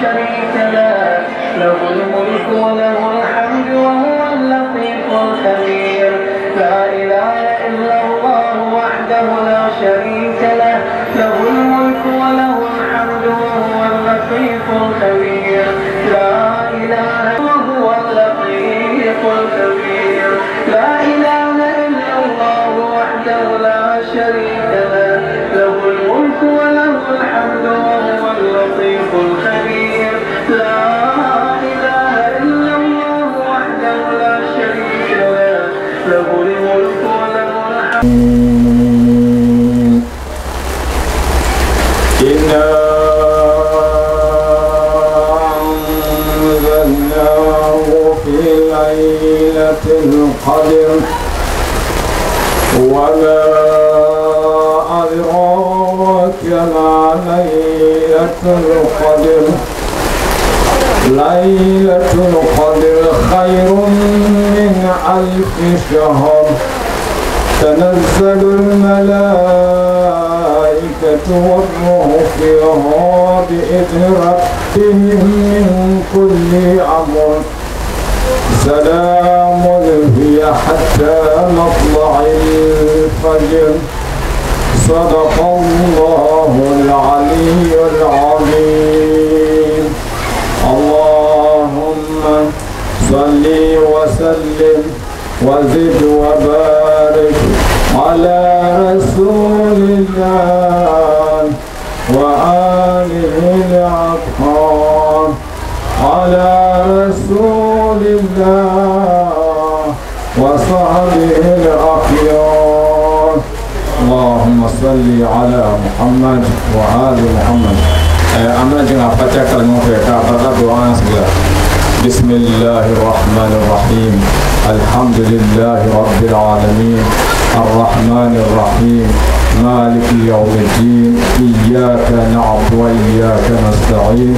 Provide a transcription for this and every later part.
شريك له له الملك وله الحمد وهو اللطيف الخبير لا إله إلا الله وحده لا شريك له له الملك وله الحمد وهو اللطيف الخبير لا إله وهو اللطيف الخبير لا إله إلا الله وحده لا شريك له له الملك وله الحمد وهو اللطيف الخبير لا إله إلا الله وحده لا شريك له له الملك وله الحمد إنا أنزلناه في ليلة القدر وما أدراك ما ليلة القدر ليلة القدر خير من 1000 شهر تنزل الملائكة والروح فيها بإذن ربهم من كل أمر سلام هي حتى مطلع الفجر صدق الله العلي العظيم. اللهم صل وسلم وزد وبارك على رسول الله وآله الأطهار على رسول الله وصحبه الأخيار. اللهم صل على محمد وآل محمد. أمنا جنا فتاة كلمة بسم الله الرحمن الرحيم الحمد لله رب العالمين الرحمن الرحيم مالك يوم الدين إياك نعبد وإياك نستعين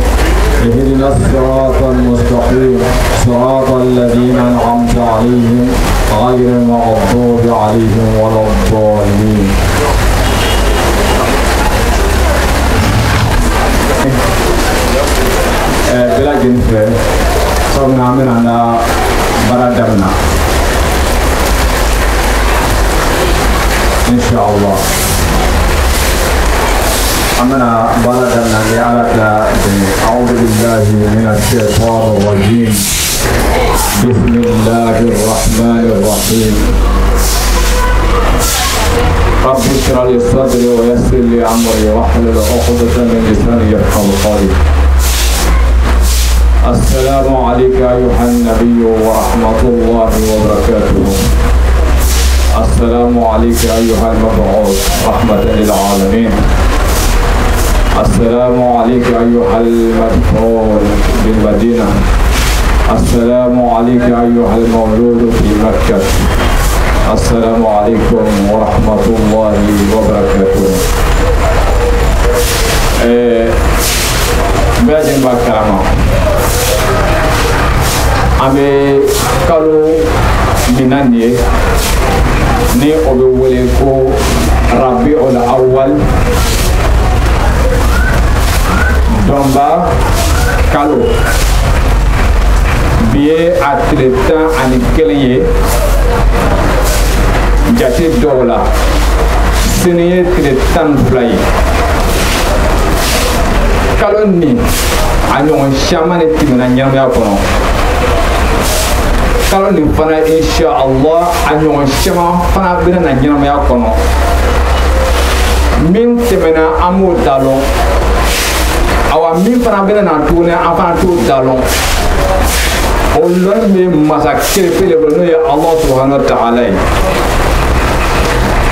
اهدنا الصراط المستقيم صراط الذين أنعمت عليهم غير المغضوب عليهم ولا الضالين. بلا جنفة صومنا من أنا برادرنا إن شاء الله. أمنا برادرنا لعلك أعوذ بالله من الشيطان الرجيم. بسم الله الرحمن الرحيم. رب اشرح لي صدري ويسر لي أمري واحلل عقدة من لساني يفقهوا قولي. السلام عليك أيها النبي ورحمة الله وبركاته. السلام عليك أيها المبعوث رحمة للعالمين. السلام عليك أيها المدفون بالمدينة. السلام عليك أيها المولود في مكة. السلام عليكم ورحمة الله وبركاته. باجن باكرامة أمي كلو مناني ni o be wele ko Rabiul Awwal domba kalo biye atleta ani keleye jate dola siniye tretan fly kalo ni anyon shamane timina nyam ya kono kalo ni fana insha Allah anyon shama fana bina na nyam ya kono min temena amu dalon awa min fana bina na tune afana tu dalon olon me masakir pele bono ya Allah subhanahu wa ta'ala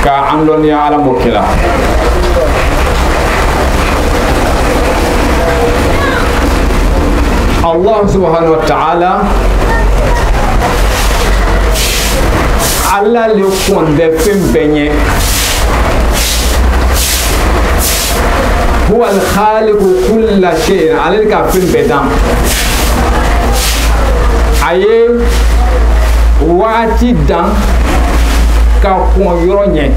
ka andon ya ala mokila Allah subhanahu wa ta'ala Allah le konde fem benye huwa al-khaliq kull shay alika fem bedam aye wati dan ka kon yoronye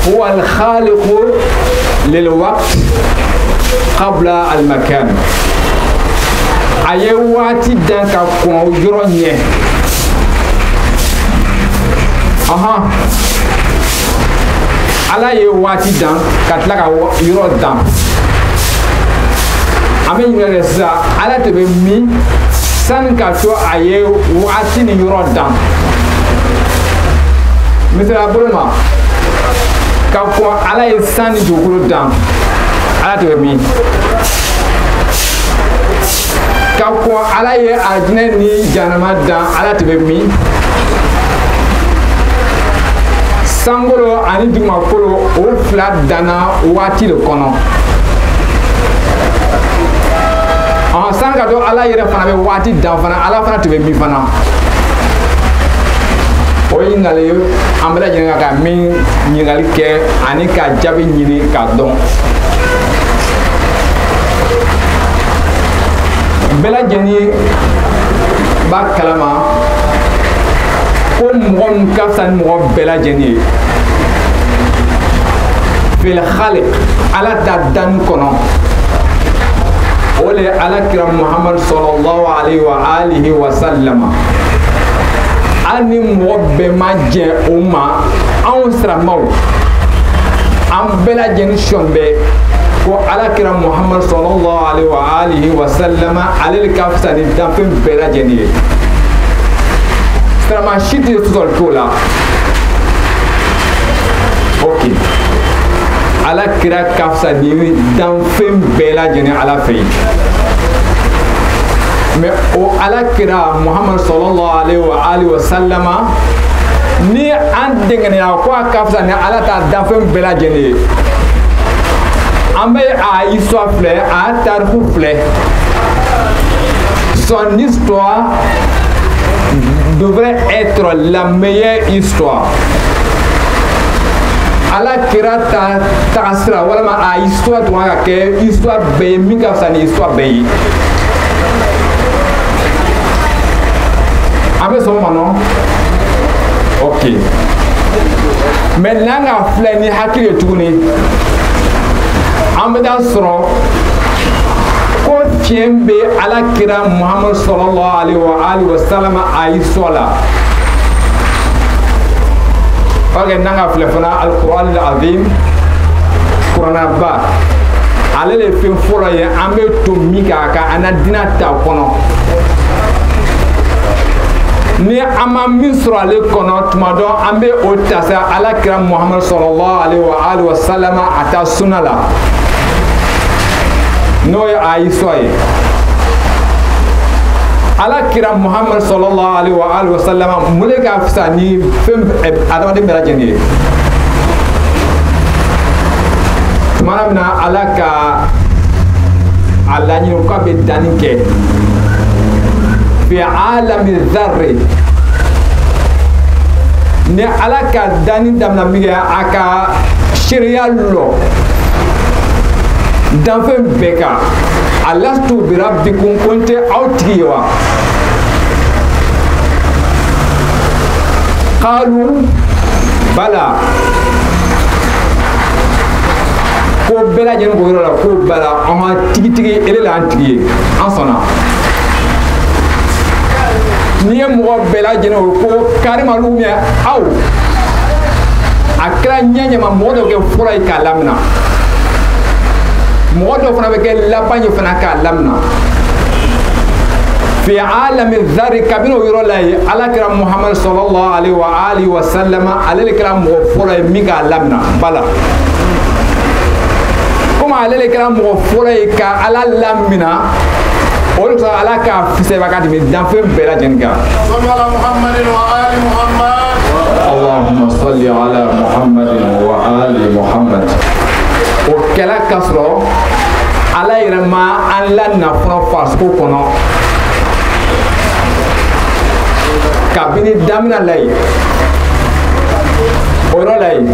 huwa al-khaliq للوقت قبل المكان أي وقت دان كون يروني ala ye waati dan ka tila ka yɔrɔ dan an bɛ ɲininka sisan ala de bɛ min sani ka to a ye waati ni yɔrɔ dan misaliya bolo ma ka fɔ ala ye san ni dugukolo dan ala de bɛ min ka fɔ ala ye alijinɛ ni jahanama dan ala de bɛ min sangolo ani dugumakolo o fila danna waati de kɔnɔ san ka to ala yɛrɛ fana bɛ waati dan fana ala fana tun bɛ min fana o ɲininkali an bɛɛ lajɛlen ka min ɲininkali kɛ ani ka jaabi ɲini k'a dɔn bɛɛ lajɛlen b'a kalama ko mɔgɔ min ka fisa ni mɔgɔ bɛɛ lajɛlen ye fil khaliq ala ta danni kɔnɔ o le ala kira muhammad sallallahu alaihi wa alihi wa sallama hali ni mɔgɔ bɛɛ ma jɛn o ma anw siramaw an bɛɛ lajɛlen sɔn bɛ ko ala kira muhammad sallallahu alaihi wa alihi wa sallama ale de ka fisa ni danfɛn bɛɛ lajɛlen ye sirama si tɛ sɔsɔli k'o la ok ala kira ka fisa ni danfɛn bɛɛ lajɛlen ala fɛ yen mais o ala kira muhammad sallallahu alaihi wa alihi wa sallama ni an dengɛnɛya ko a ka fisa ni ala ta danfɛn bɛɛ lajɛlen ye an bɛ a histoire filɛ a tariku filɛ son histoire devrait être la meilleure histoire ala kira ta tagasira walama a histoire tun ka kɛ histoire bɛɛ ye min ka fisa ni histoire bɛɛ ye an bɛ sɔn o ma nɔ ok maintenant an ka filɛ ni hakili ye tuguni an bɛ taa sɔrɔ ko fiɲɛ bɛ ala kira muhammad sallallahu alaihi wa alihi wa sallam a histoire la ok n'an ka filɛ fana alquran al-azim kuranaba ale de fɛn fɔlɔ ye an bɛ to min k'a kan an na diinɛ ta kɔnɔ ni an ma min sɔrɔ ale kɔnɔ tuma dɔ an bɛ o ta sa ala kira muhammad sallallahu alaihi wa alihi wa sallam a ta sunna la n'o ye a histoire ye ala kira muhammad sallallahu alaihi wa alihi wa sallam mun de ka fisa ni fɛn adamaden bɛɛ lajɛlen ye tuma min na ala ka a laɲini k'a bɛ danni kɛ fi alami dharri ni ala ka danni daminɛ min kɛ a ka seereya lɔ danfɛn bɛɛ kan alastu bi rabbikum ko n tɛ aw tigi ye wa qalu bala ko bɛɛ lajɛlen ko yɔrɔ la ko bala an ka tigitigi ele la an tigi ye an sɔnna n'i ye mɔgɔ bɛɛ lajɛlen o ko karima lu mɛ aw a kɛra ɲɛ ɲɛma mɔgɔ dɔ kɛ fɔlɔ ye k'a lamina mɔgɔ dɔ fana bɛ kɛ laban ye fana k'a lamina fi alami dhari kabini o yɔrɔ la ye ala kɛra muhammad sallallahu alaihi wa alihi wa sallama ale de kɛra mɔgɔ fɔlɔ ye min k'a lamina bala komi ale de kɛra mɔgɔ fɔlɔ ye ka ala lamina o de kosɔn ala k'a fisɛba ka tɛmɛ danfɛn bɛɛ lajɛlen kan allahumma salli ala muhammadin wa ali muhammad o kɛla ka sɔrɔ ala yɛrɛ ma an la nafolo farisogo kɔnɔ kabini daminɛ la yen o yɔrɔ la yen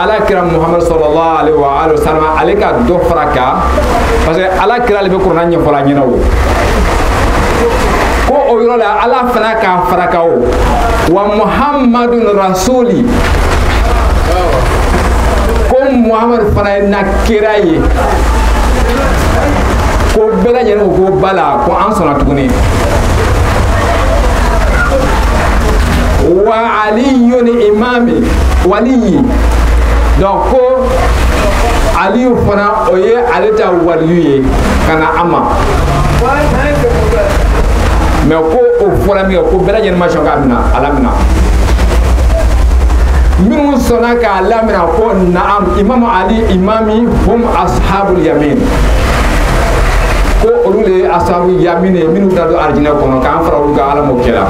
ala kira muhammad sallallahu alaihi wa alihi wa sallam ale ka dɔ fara kan parce que ala kira ale bɛ kuranna ɲɛfɔla ɲɛna o ko o yɔrɔ la ala fana k'a fara kan o wa muhammadun rasuli kira ye ko bɛɛ lajɛlen ko bala ko an sɔnna tuguni wa aliyu ni imami waliyi donc ko aliyu fana o ye ale ta waliyu ye ka na a ma mais ko o fɔra min kɛ ko bɛɛ lajɛlen ma sɔn k'a minɛ a lamina minnu sɔnna k'a lamina ko naam imamu ali imami hum ashabul yamin ko olu le ye ashabul yamin ye minnu bɛna don alijinɛ kɔnɔ k'an fara olu kan ala m'o kɛla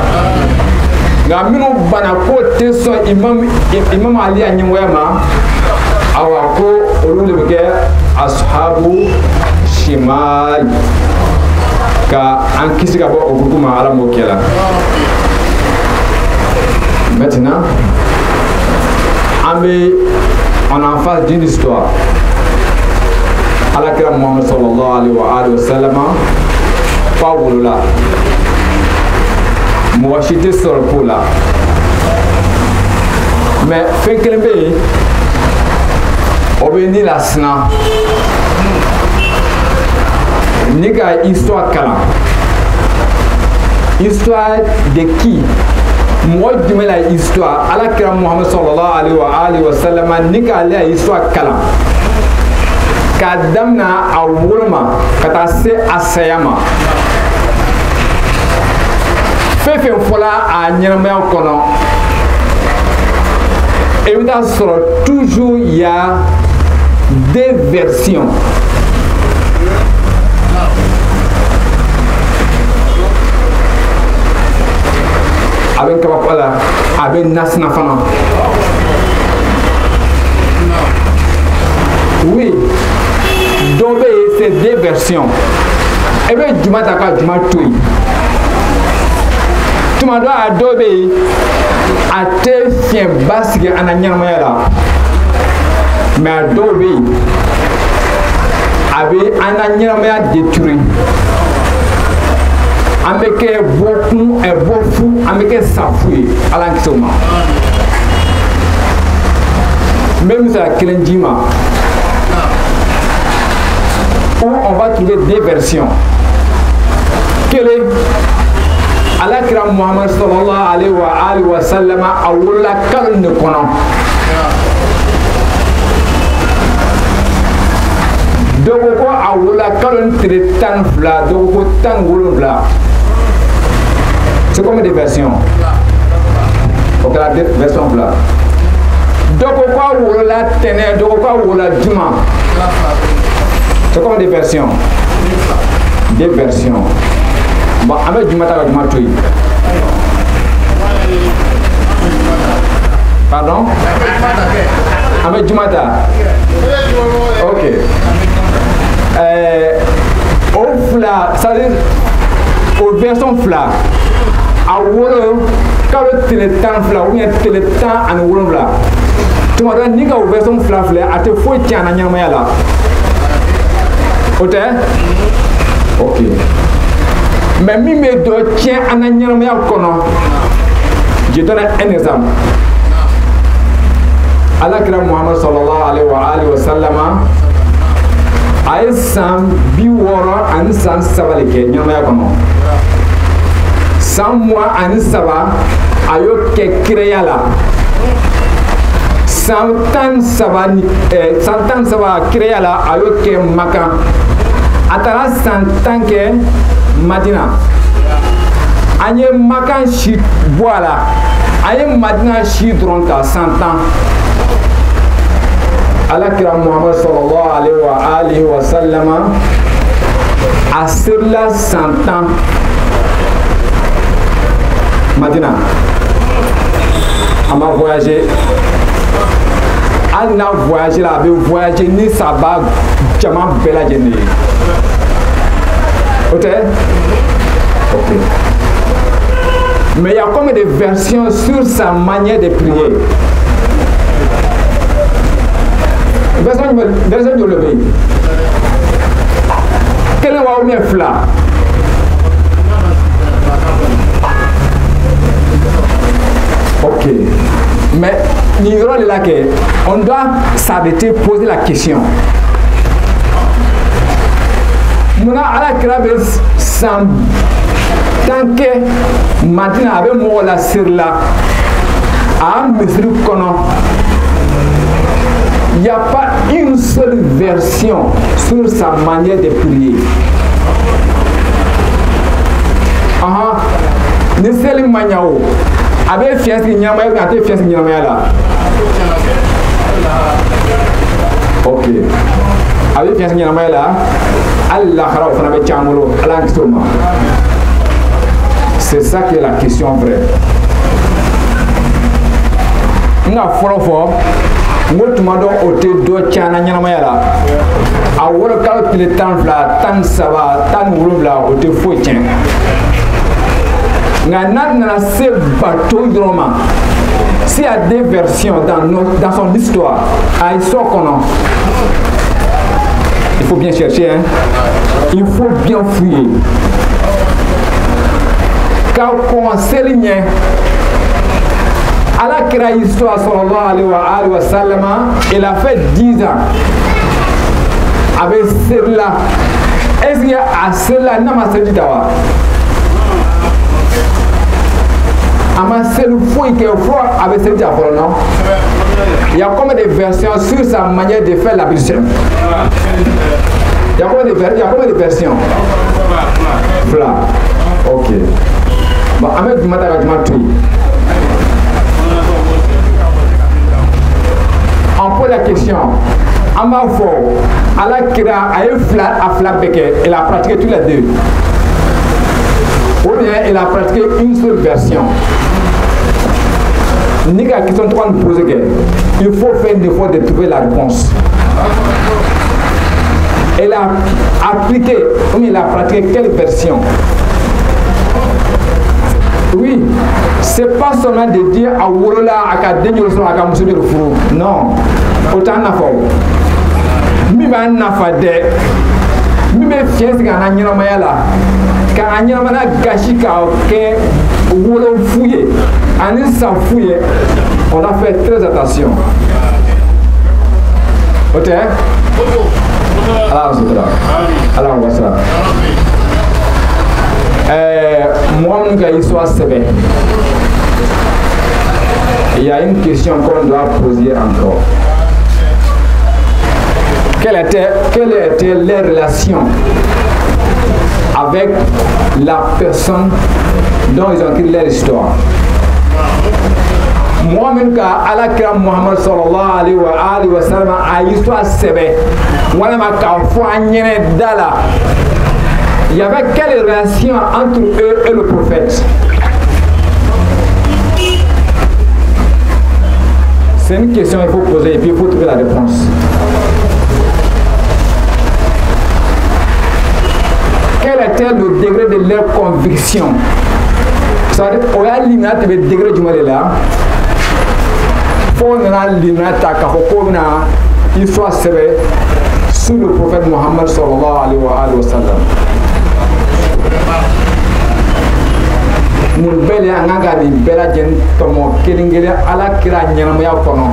nka minnu bana ko tɛ sɔn imamu ali a ɲɛmɔgɔya ma awa ko olu de bɛ kɛ ashabu shimal ka an kisi ka bɔ o gurupu ma ala m'o kɛla maintenant on en face d'une histoire. Alakira Muhammad sallallahu alayhi wa sallam fa wolola mɔgɔ si tɛ sɔrɔ ko la mais fɛn kelen bɛ yen o bɛ ni lasina ni ka histoire kalan histoire de qui mɔgɔ jumɛn la histoire alakira Muhammad sallallahu alayhi wa sallam ni ka ale ya histoire kalan k'a damina a woloma ka taa se a saya ma fɛn fɛn fɔla a ɲɛnamaya kɔnɔ i bɛ taa sɔrɔ toujours il y a deux versions a bɛ kabako la a bɛ nasina fana oui dɔ bɛ yen c'est deux versions i bɛ juma ta ka juma to yen tuma dɔ a dɔ bɛ yen a tɛ fiɲɛba sigi an na ɲɛnamaya la mais a dɔw bɛ yen a bɛ an na ɲɛnamaya détruire an bɛ kɛ bɔfu an bɛ kɛ safu ye ala kisi o ma n bɛ misaliya kelen d'i ma où on va trouver deux versions kelen alakira Muhammad sallallahu alayhi wa sallam a wolola kalo de kɔnɔ dɔ ko ko a wolola kalo tile 12 dɔ ko ko 17 c'est combien de versions o kɛra version fila dɔ ko ko a wolola tɛnɛ dɔ ko ko a wolola juma c'est combien de versions deux versions bon an bɛ juma ta ka juma to yen pardon an bɛ juma ta ok o fila c'est à dire o version fila a wolo kalo tile 12 ou bien tile 17 tuma dɔ ni ka o version fila filɛ a tɛ foyi tiɲɛ a na ɲɛnamaya la o tɛ ok mais min bɛ dɔ tiɲɛ an na ɲɛnamaya kɔnɔ je donne un exemple alakira Muhammad sallallahu alayhi wa sallam a ye san 60 ani san 3 de kɛ ɲɛnamaya kɔnɔ san 23 a y'o kɛ kiraya la san 13 kiraya la a y'o kɛ Maka a taara san 10 kɛ Madina an ye Maka si bɔ a la a ye Madina si dɔrɔn ta san 10 alakira Muhammad sallallahu alayhi wa sallam a serila san 10 Madina a ma voyager hali n'a voyager la a bɛ voyager ni saba jama bɛɛ lajɛlen ye o tɛ ok mais il y a comme des versions sur sa manière de prier version joli bɛ yen kelen wa ou bien fila ok mais nin yɔrɔ de là qu'on doit s'arrêter, poser la question. Muna ala kirabe sans tant que Madina avait mort la sur là à Misri kono. Il n'y a pas une seule version sur sa manière de prier. Ni seli manyao abe fiasi nyama yo ate fiasi nyama ya la. OK. Abe fiasi nyama ya la. Allah khara fana be chamolo ala kisoma. C'est ça qui est la question vraie. Nga foro ngotuma do ote do chana nyama ya la. A woro kala tile tan fla tan saba tan wulubla ote fo chen. C'est bateau drama. S'il y a des versions dans son histoire, à l'histoire qu'on a, il faut bien chercher, hein? Il faut bien fouiller. Quand on sait l'igné, à la créa histoire, sallallahu alayhi wa sallam, il a fait 10 ans avec celle-là. Est-ce qu'il y a à celle-là, n'a pas dit d'avoir? C'est le fouille qui est fort avec cette affaire, non? Il y a comme des versions sur sa manière de faire l'ablution. Il y a comme des versions. Voilà. OK. Bon, avec du matin, on pose la question. Amafo, Allah kira a flabeke, il a pratiqué tous les deux. Ou bien il a pratiqué une seule version. Nika qui sont en train de poser, il faut faire une effort de trouver la réponse. Elle a appliqué, ou il a pratiqué quelle version? Oui, c'est pas seulement de dire à Wolola, à Kadeni, à Kamusu de Fou. Non, autant n'a pas. Miba n'a pas de. Miba fier c'est qu'un agneau mayala. Quand un agneau mana gâché qu'un Wolo fouillé, un sans fouillé, on a fait très attention. Ok? Alors, alors, on va ça. Moi, il y a une question qu'on doit poser encore. Quelles étaient les relations avec la personne dont ils ont écrit leur histoire? Moi-même, quand Allah Muhammad sallallahu alayhi wa sallam a histoire sebe, voilà ma dala. Il y avait quelle relation entre eux et le prophète? C'est une question qu'il faut poser et puis il faut trouver la réponse. Quel était le degré de leur conviction? Ça veut dire qu'il y a le degré du mal là. Il faut que il soit sévère sur le prophète Muhammad sallallahu alayhi wa sallam. Nous belle anga ni bela jen tomo kelingere ala kira nyama ya kono.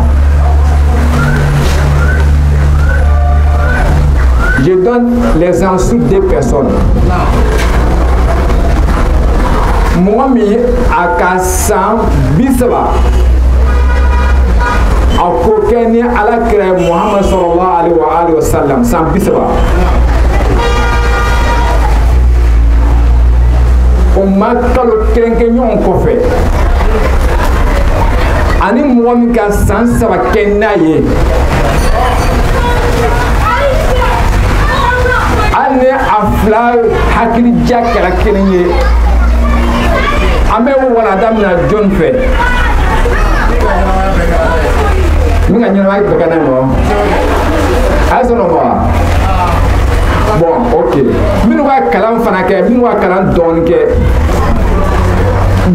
Je donne les insultes des personnes. Moi mi akasan bisaba. Akokeni ala kira Muhammad sallallahu alayhi wa sallam san bisaba. O ma kalo kerenkenyon kofe ani mɔgɔ min ka san saba kɛ n'a ye hali ni a fila hakilija kɛra kelen ye an bɛ walanda min na jɔn fɛ min ka ɲɛnamaya bɛɛ ka na nɔ a ye sɔrɔ ma bon ok minnu ka kalan fana kɛ minnu ka kalan dɔɔni kɛ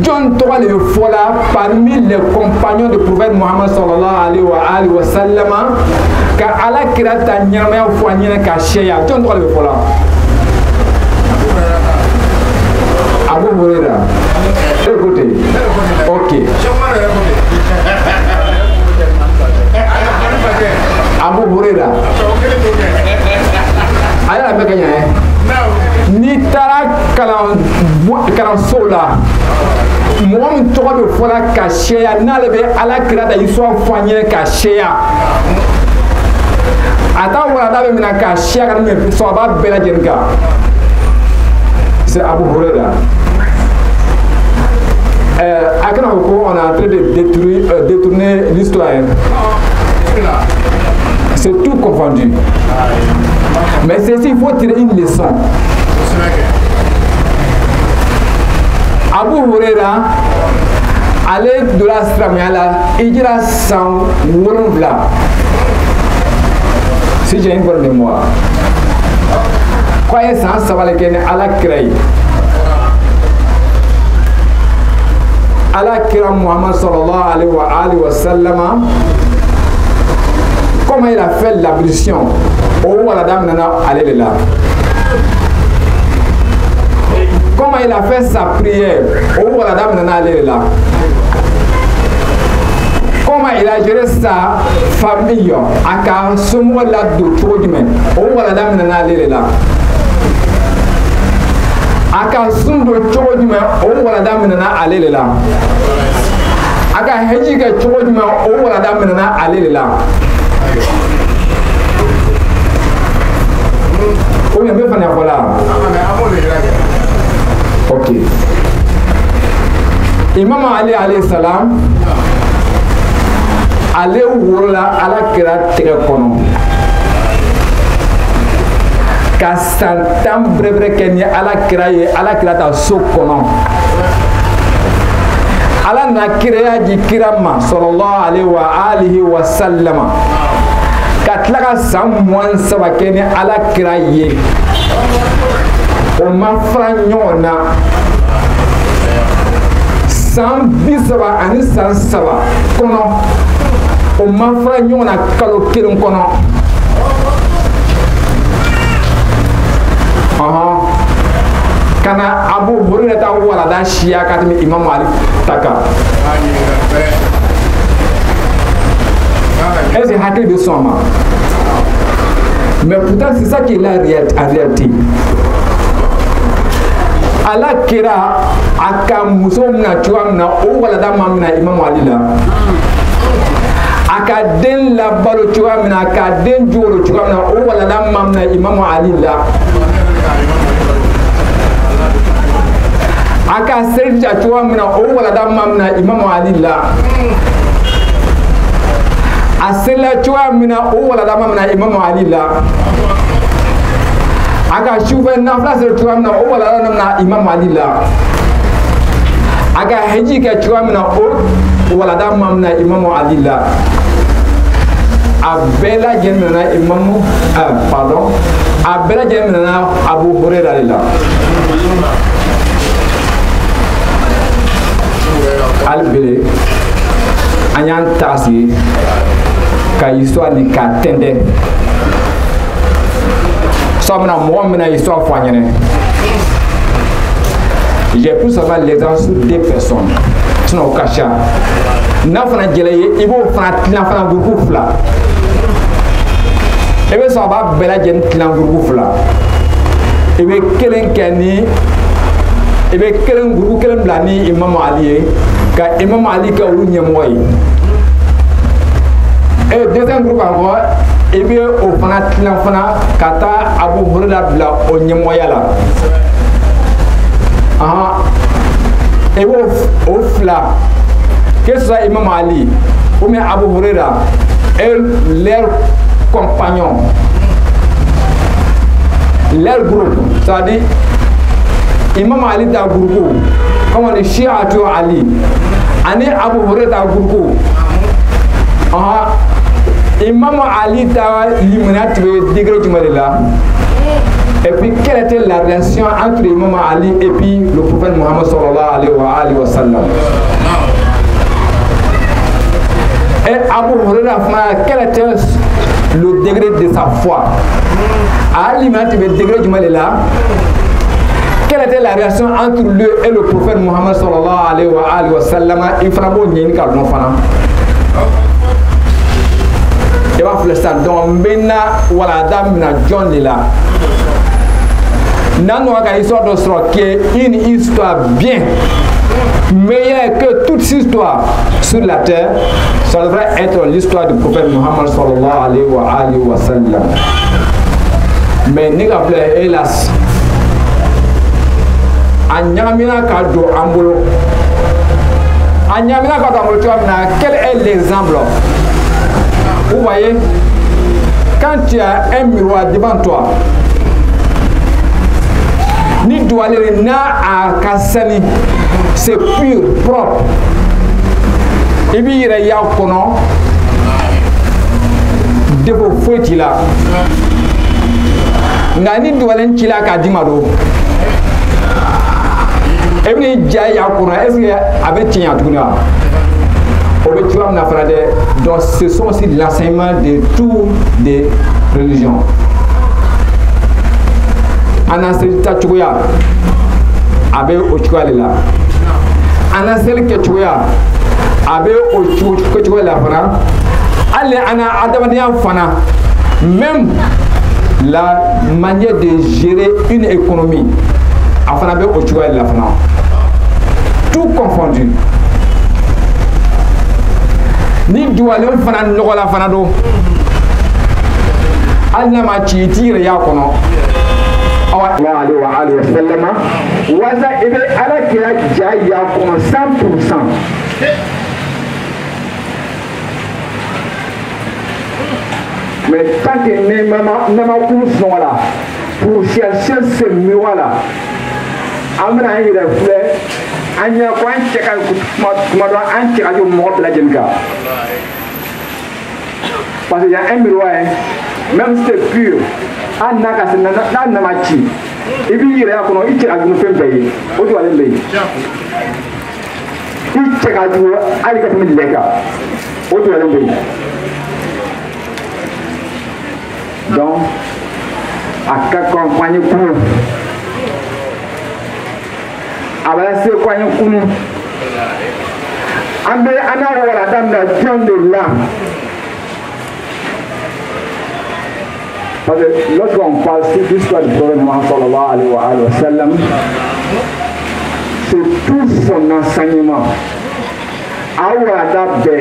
John tɔgɔ de bɛ fɔ la parmi les compagnons du prophète Muhammad sallallahu alayhi wa sallam ka ala kira ta ɲɛnamaya fɔ an ɲɛna ka sɛya John tɔgɔ de bɛ fɔ la Abu Huraira écoutez ok seya n'ale bɛ alakira da histoire fɔ an ye ka seya a t'a walanda bɛ minɛ ka seya ka tɛmɛ sɔgɔba bɛɛ lajɛlen kan c'est Abu Huraira. À quel moment on est en train de détourner l'histoire? C'est tout confondu. Mais ceci, il faut tirer une leçon. Abu Huraira allait de la Stramala, il dira 100 wolonvla. Si j'ai une bonne mémoire. Quoi est-ce que ça va le gagner à la créer? Allah kira Muhammad sallallahu alayhi wa sallam, comment il a fait l'ablution au la dame nana allez là. Comment il a fait sa prière au la dame nana allez là. Comment il a géré sa famille à car ce mot là de trop du même au la dame nana allez là. Aka sundo cogo jumɛn o walada minɛna ale de la a ka heji kɛ cogo jumɛn o walada minɛna ale de la o ɲɛ bɛ fana fɔ la ok Imam Ali alayhi salam ale wolola ala kira tɛgɛ kɔnɔ ka san 10 brɛbrɛ kɛ ni ala kira ta so kɔnɔ ala na kiraya di kira ma sallallahu alayhi wa sallam ka tila ka san 3 kɛ ni ala kira ye o ma fara ɲɔgɔn na san 30 ani san 3 kɔnɔ o ma fara ɲɔgɔn na kalo 1 kɔnɔ. Kana Abu Hurairah ta walada siya ka tɛmɛ Imam Ali ta kan. Est-ce que hakili bɛ sɔn ma? Mais pourtant c'est ça qui est la réalité. Ala kira a ka muso mina cogoya min na o walada ma mina Imam Ali la. A ka den labalo cogoya min na a ka den jogolo cogoya min na o walada ma mina Imam Ali la. A ka selija cogoya min na o walada ma mina Imam Ali la. A selila cogoya min na o walada ma mina Imam Ali la. A ka sufɛ nafila seli cogoya min na o walada ma mina Imam Ali la. A ka heji kɛ cogoya min na o walada ma mina Imam Ali la. A bɛɛ lajɛlen minɛna a bɛɛ lajɛlen minɛna Abu Hurairah de la. Ali bele an y'an ta sigi ka histoire ni ka tɛntɛn sabula mɔgɔ min bɛna histoire fɔ an ɲɛna. J'ai pu savoir l'exemple sur 2 personnes sinon o ka ca n'a fana jɛla ye i b'o fana tilan fana gurupu 2 i bɛ sɔrɔ a b'a bɛɛ lajɛlen tilan gurupu 2 i bɛ kelen kɛ ni i bɛ gurupu kelen bila ni Imam Ali ye ka Imam Ali kɛ olu ɲɛmɔgɔ ye et deuxième groupe encore i bɛ o fana tilan fana ka taa Abu Hurairah bila o ɲɛmɔgɔya la i b'o o 2 que ce soit Imam Ali ou bien Abu Hurairah et leurs compagnons, leur groupe, c'est-à-dire Imam Ali ta groupe, comme on dit Shi'atu Ali, ani Abu Hurairah ta groupe. Imam Ali ta limonade degré du Malila. Et puis quelle était la relation entre Imam Ali et puis le prophète Muhammad sallallahu alayhi wa sallam? Et Abu Hurairah, quel était le degré de sa foi? À l'image du degré du mal là, quelle était la relation entre lui et le prophète Muhammad sallallahu alayhi wa sallam? Il fera bon n'y a non fana. Il va faire ça. Donc maintenant voilà dame na John là. Nan wa ka histoire de sera qui est une histoire bien meilleure que toute histoire sur la terre, ça devrait être l'histoire du prophète Muhammad sallallahu alayhi wa sallam. Mais ni ka filɛ hélas a ɲagamina ka don an bolo, a ɲagamina ka don an bolo cogoya min na. Quel est l'exemple? Vous voyez, quand tu as un miroir devant toi, ni doualere n'a a ka sani, c'est pur, propre, i b'i yɛrɛ y'a kɔnɔ, défaut foyi t'i la. Nka ni doualere ci la k'a d'i ma don, e bɛn'i ja y'a kɔnɔ, est-ce que a bɛ tiɲɛ tuguni wa? O bɛ cogoya min na fana dɛ. Donc ce sont aussi l'enseignement de toutes les religions. An na seli ta cogoya a bɛ o cogoya de la, an na seli kɛ cogoya a bɛ o cogoya la fana. Hali an na adamadenya fana, même la manière de gérer une économie a fana bɛ o cogoya de la fana, tout confondu. Ni duwalen fana nɔgɔla fana don, hali n'a ma ci i t'i yɛrɛ y'a kɔnɔ. Alayhi wa sallam, wasa i bɛ ala kira ja y'a kɔnɔ 100%. Mais tant que nema kun sɔngɔ la pour chercher ce miroir là, an bɛna an yɛrɛ filɛ, an ɲɛ ko an cɛ ka kuma dɔ an cɛ ka jɔ mɔgɔ bɛɛ lajɛlen kan. Parce qu'il y a un miroir, même si c'est pur, an n'a ka se n'a nama ci, i b'i yɛrɛ y'a kɔnɔ i cɛ ka jugu fɛn bɛɛ ye, o duwalen bɛ yen. I cɛ ka jugu hali ka tɛmɛ lɛ kan, o duwalen bɛ yen. Donc, a ka accompagner kunu, a bɛ se kɔɲɛ kunu, an bɛ an n'a wala daminɛ jɔn de la. Parce que lorsqu'on parle de l'histoire du prophète Muhammad sallallahu alayhi wa sallam, c'est tout son enseignement. A wala daminɛ.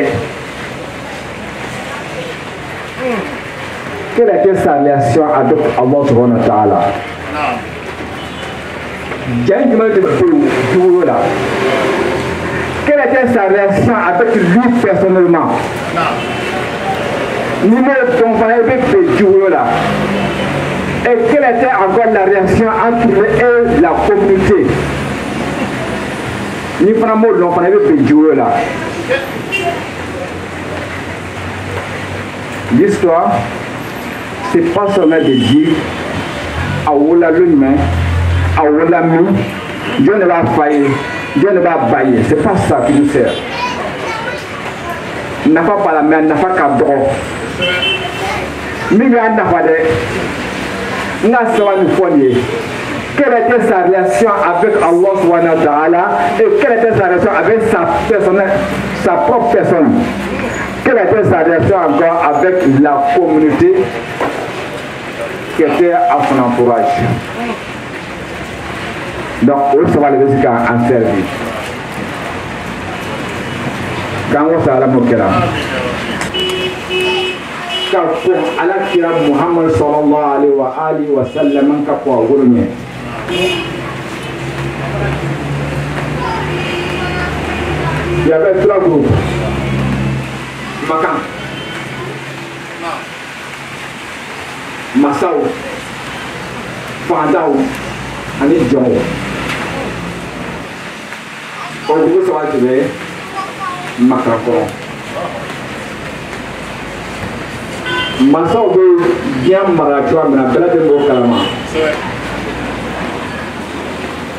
Quelle était sa relation avec Allah subhanahu wa ta'ala? Quelle était sa relation avec lui personnellement? Et quelle était encore la relation entre lui et la communauté? L'histoire, c'est pas seulement de dire à Ola l'humain, à Ola mi, Dieu ne va faillir, Dieu ne va bailler. C'est pas ça qui nous sert. N'a pas la main, n'a pas qu'à droit. Mais il y a un affaire, n'a pas une fournier. Quelle était sa relation avec Allah subhanahu wa ta'ala et quelle était sa relation avec sa propre personne? Quelle était sa relation encore avec la communauté qui était à son entourage? Donc, on va le dire en service. Quand on s'est à la moquera, quand on a la kira Muhammad sallallahu alayhi wa sallam, quand on a gourné. Il y avait 3 groupes. Makan, Masao, Fandao, ani Jɔnw. O dugu saba tun bɛ Makan kɔnɔ. Masaw bɛ diɲɛ mara cogoya min na bɛɛ lajɛlen b'o kalama.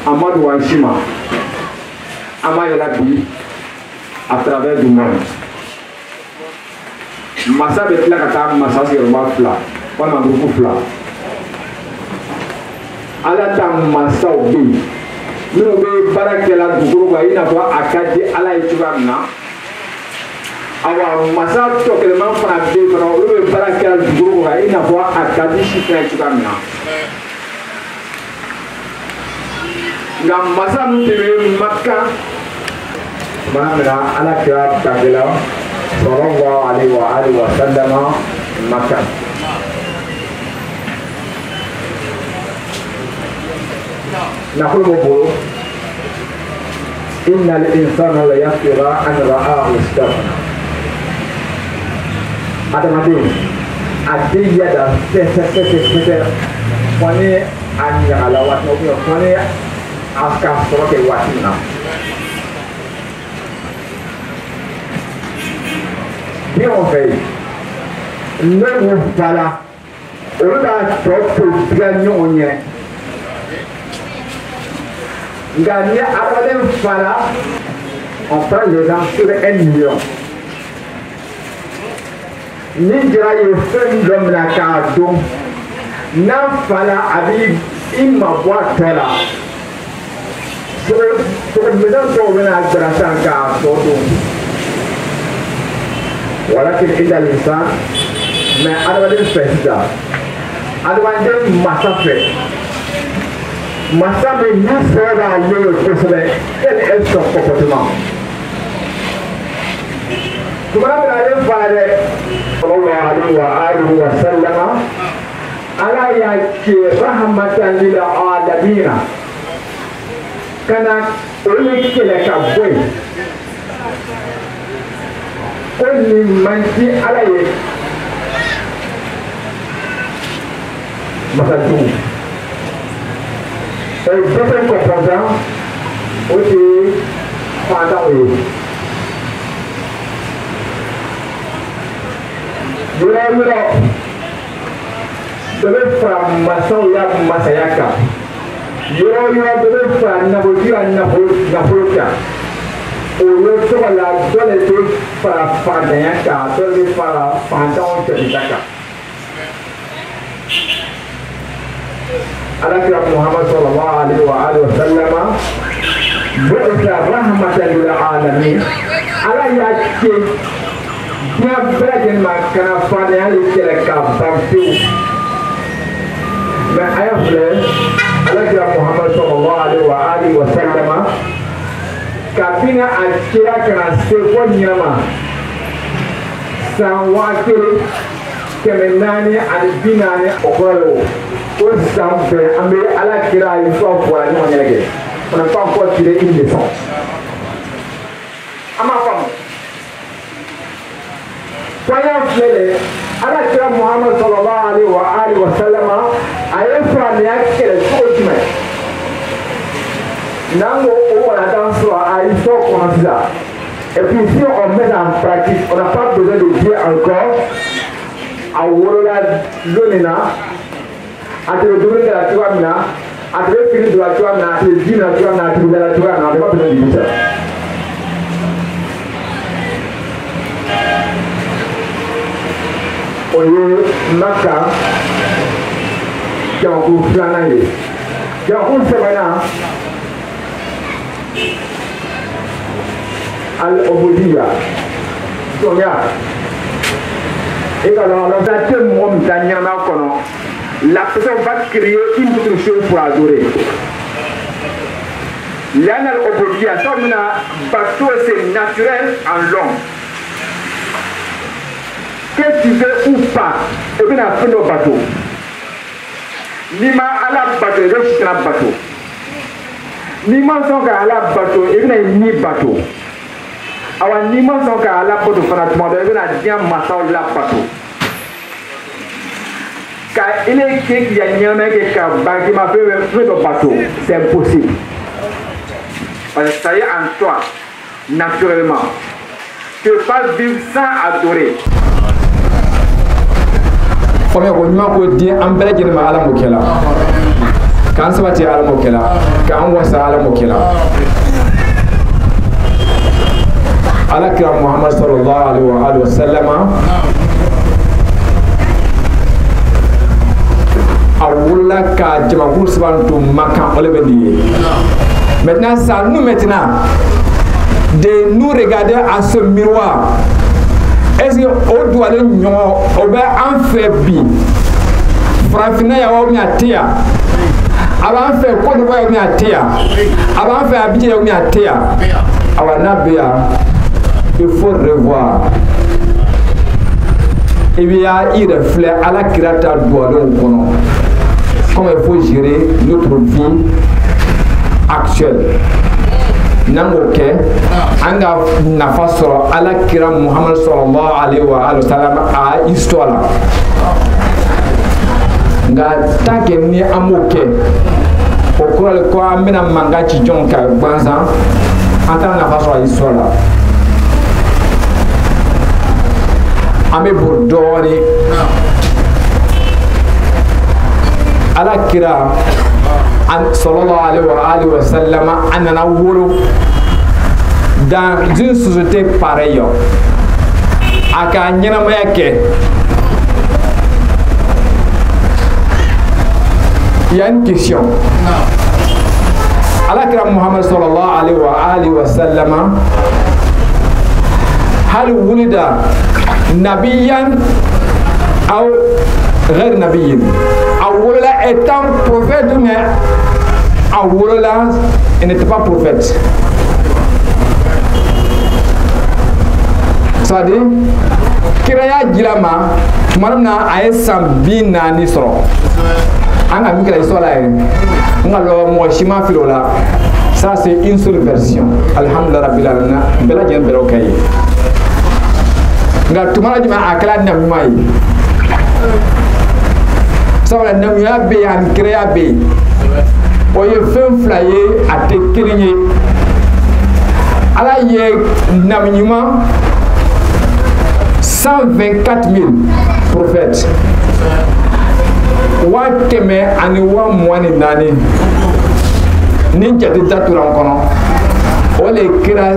Amadu Wanshima, an b'a yɛlɛ bi à travers du monde. Masa bɛ tila ka taa masa sigiyɔrɔma 2 walima gurupu 2. Ala ta masaw bɛ yen minnu bɛ baara kɛ la dugukolo kan i n'a fɔ a ka di Ala ye cogoya min na. Awa masa tɔ kɛlɛman fana bɛ yen fana olu bɛ baara kɛ la dugukolo kan i n'a fɔ a ka di sifin ye cogoya min na. Nka masa ninnu de bɛ Maka mana ala kira bagila sallallahu alaihi wa alihi wa sallama Makkah. نقول بقول إن الإنسان لا يطغى أن رآه استغنى. هذا ما دين أدي يدا سه فني أني على وقت نبي فني أفكار سوى كواتنا. Bien on fait, ne vous pas là. On a trop de gagnants on y est. Gagner à la fala, on prend les gens sur 1 million. Ni dira y fait l'homme la carte, n'a fala avec une boîte là. Sur le maison pour venir à grâce à carte. Voilà qu'il est à l'instant, mais à la fait ça. À la massa fait. Massa mais nous sera le procédé. Quel est son comportement? Comment allez faire? Sallallahu alayhi wa sallam. Ala ya ki rahmatan lil alamin. Kana oli kele ka boy. Oni manti ala ye. Masatu. Et deuxième composant, aussi pendant eux. Debe fara masaw ya masaya kan yɔrɔ yɔrɔ debe fara nafolo ya nafolo kan o ye tɔgɔ la dɔ le bɛ fara fantanya kan dɔ le bɛ fara fantanw tɛmɛta kan. Alakira Muhammad sallallahu alaihi wa alihi wa sallama bu'itha rahmatan lil alamin. Ala y'a kɛ diɲɛ bɛɛ lajɛlen ma kana fantanya le kɛlɛ ka ban pewu. Mais ayah filɛ Alakira Muhammad sallallahu alaihi wa alihi wa sallama kabini a kira kana se fo ɲɛma san 1440 o kɔrɔ ye o san bɛɛ an bɛ Alakira a ye fɛn fɔ a ɲɔgɔn ɲɛnɛ kɛ on n'a pas encore tiré une leçon an m'a faamu foyant filɛ dɛ Alakira Muhammad sallallahu alaihi wa sallama a ye faamuyaya kɛlɛ cogo jumɛn n'an ko o waladan sɔrɔ a yi sɔ kɔnɔ sisan et puis si on met en pratique on n'a pas besoin de dire encore a wolola don nin na a tɛ dumuni kɛ la cogoya min na a tɛ fini don la cogoya min na a tɛ ji na cogoya min na a tɛ bɛ la cogoya min na a tɛ pas besoin de dire ça. O ye Maka janko filanan ye janko sabanan al-ubudiyya tɔnya e ka dɔn la tɛ mɔgɔ min ta ɲɛnama kɔnɔ la personne va créer une autre chose pour adorer. L'an al-ubudiyya ça mina bateau c'est naturel en l'homme. Que tu veux ou pas, et bien à faire nos bateaux. Ni ma à la bateau, je suis un bateau. Ni ma son qu'à la bateau, et bien ni bateau. Alors ni ma son qu'à la bateau, fanalement, et bien à bien massau la bateau. Car il est qu'il y a un mec qui m'a fait le bateau, c'est impossible. Parce que ça y est en toi, naturellement. Tu ne peux pas vivre sans adorer. Comme on m'a dit, on peut dire que Ala Mokela. Quand ça va dire Ala Mokela, quand on voit ça Ala Mokela. Alakira Muhammad sallallahu alaihi wa sallam. Awula ka jamakul sabantu makan olebendi. Maintenant ça nous maintenant de nous regarder à ce miroir. Est-ce que on doit aller au bas en fait bi frafina ya wa mi atia aba en fait ko do wa mi atia aba en fait abije ya mi atia il faut revoir. Et bien, il reflète à la créature comment il faut gérer notre vie actuelle. Nangoke, anga nafa sɔrɔ ala kira Muhammad sallallahu alaihi wa sallam a histoire la. Nga tant que ni amoke, o kɔrɔ le ko an bɛna mankan ci jɔn ka gansan, an t'a nafa sɔrɔ histoire la. An bɛ bɔ dɔɔni. Ala kira sallallahu alayhi wa sallam anana wolo dans une société pareille aka ɲɛnamaya kɛ. Il y a une question. Ala kira Muhammad sallallahu alayhi wa sallam hal wulida nabiyan aw غير نبي أولا étant prophète mais أولا il n'était pas prophète. C'est-à-dire kiraya jilama tumarna aye sambi nani soro anga mikira isola ngalo mo shima filola. Ça c'est une seule version. Alhamdulillah rabbil alamin bela jen bela okay nga tumara jima akala nam mai sawla nam ya be an créa be o ye fem flaye ate kelinye ala ye nam nyuma 124 000 prophètes wa teme ani wa mwani nani ni jati daturan kono ole kira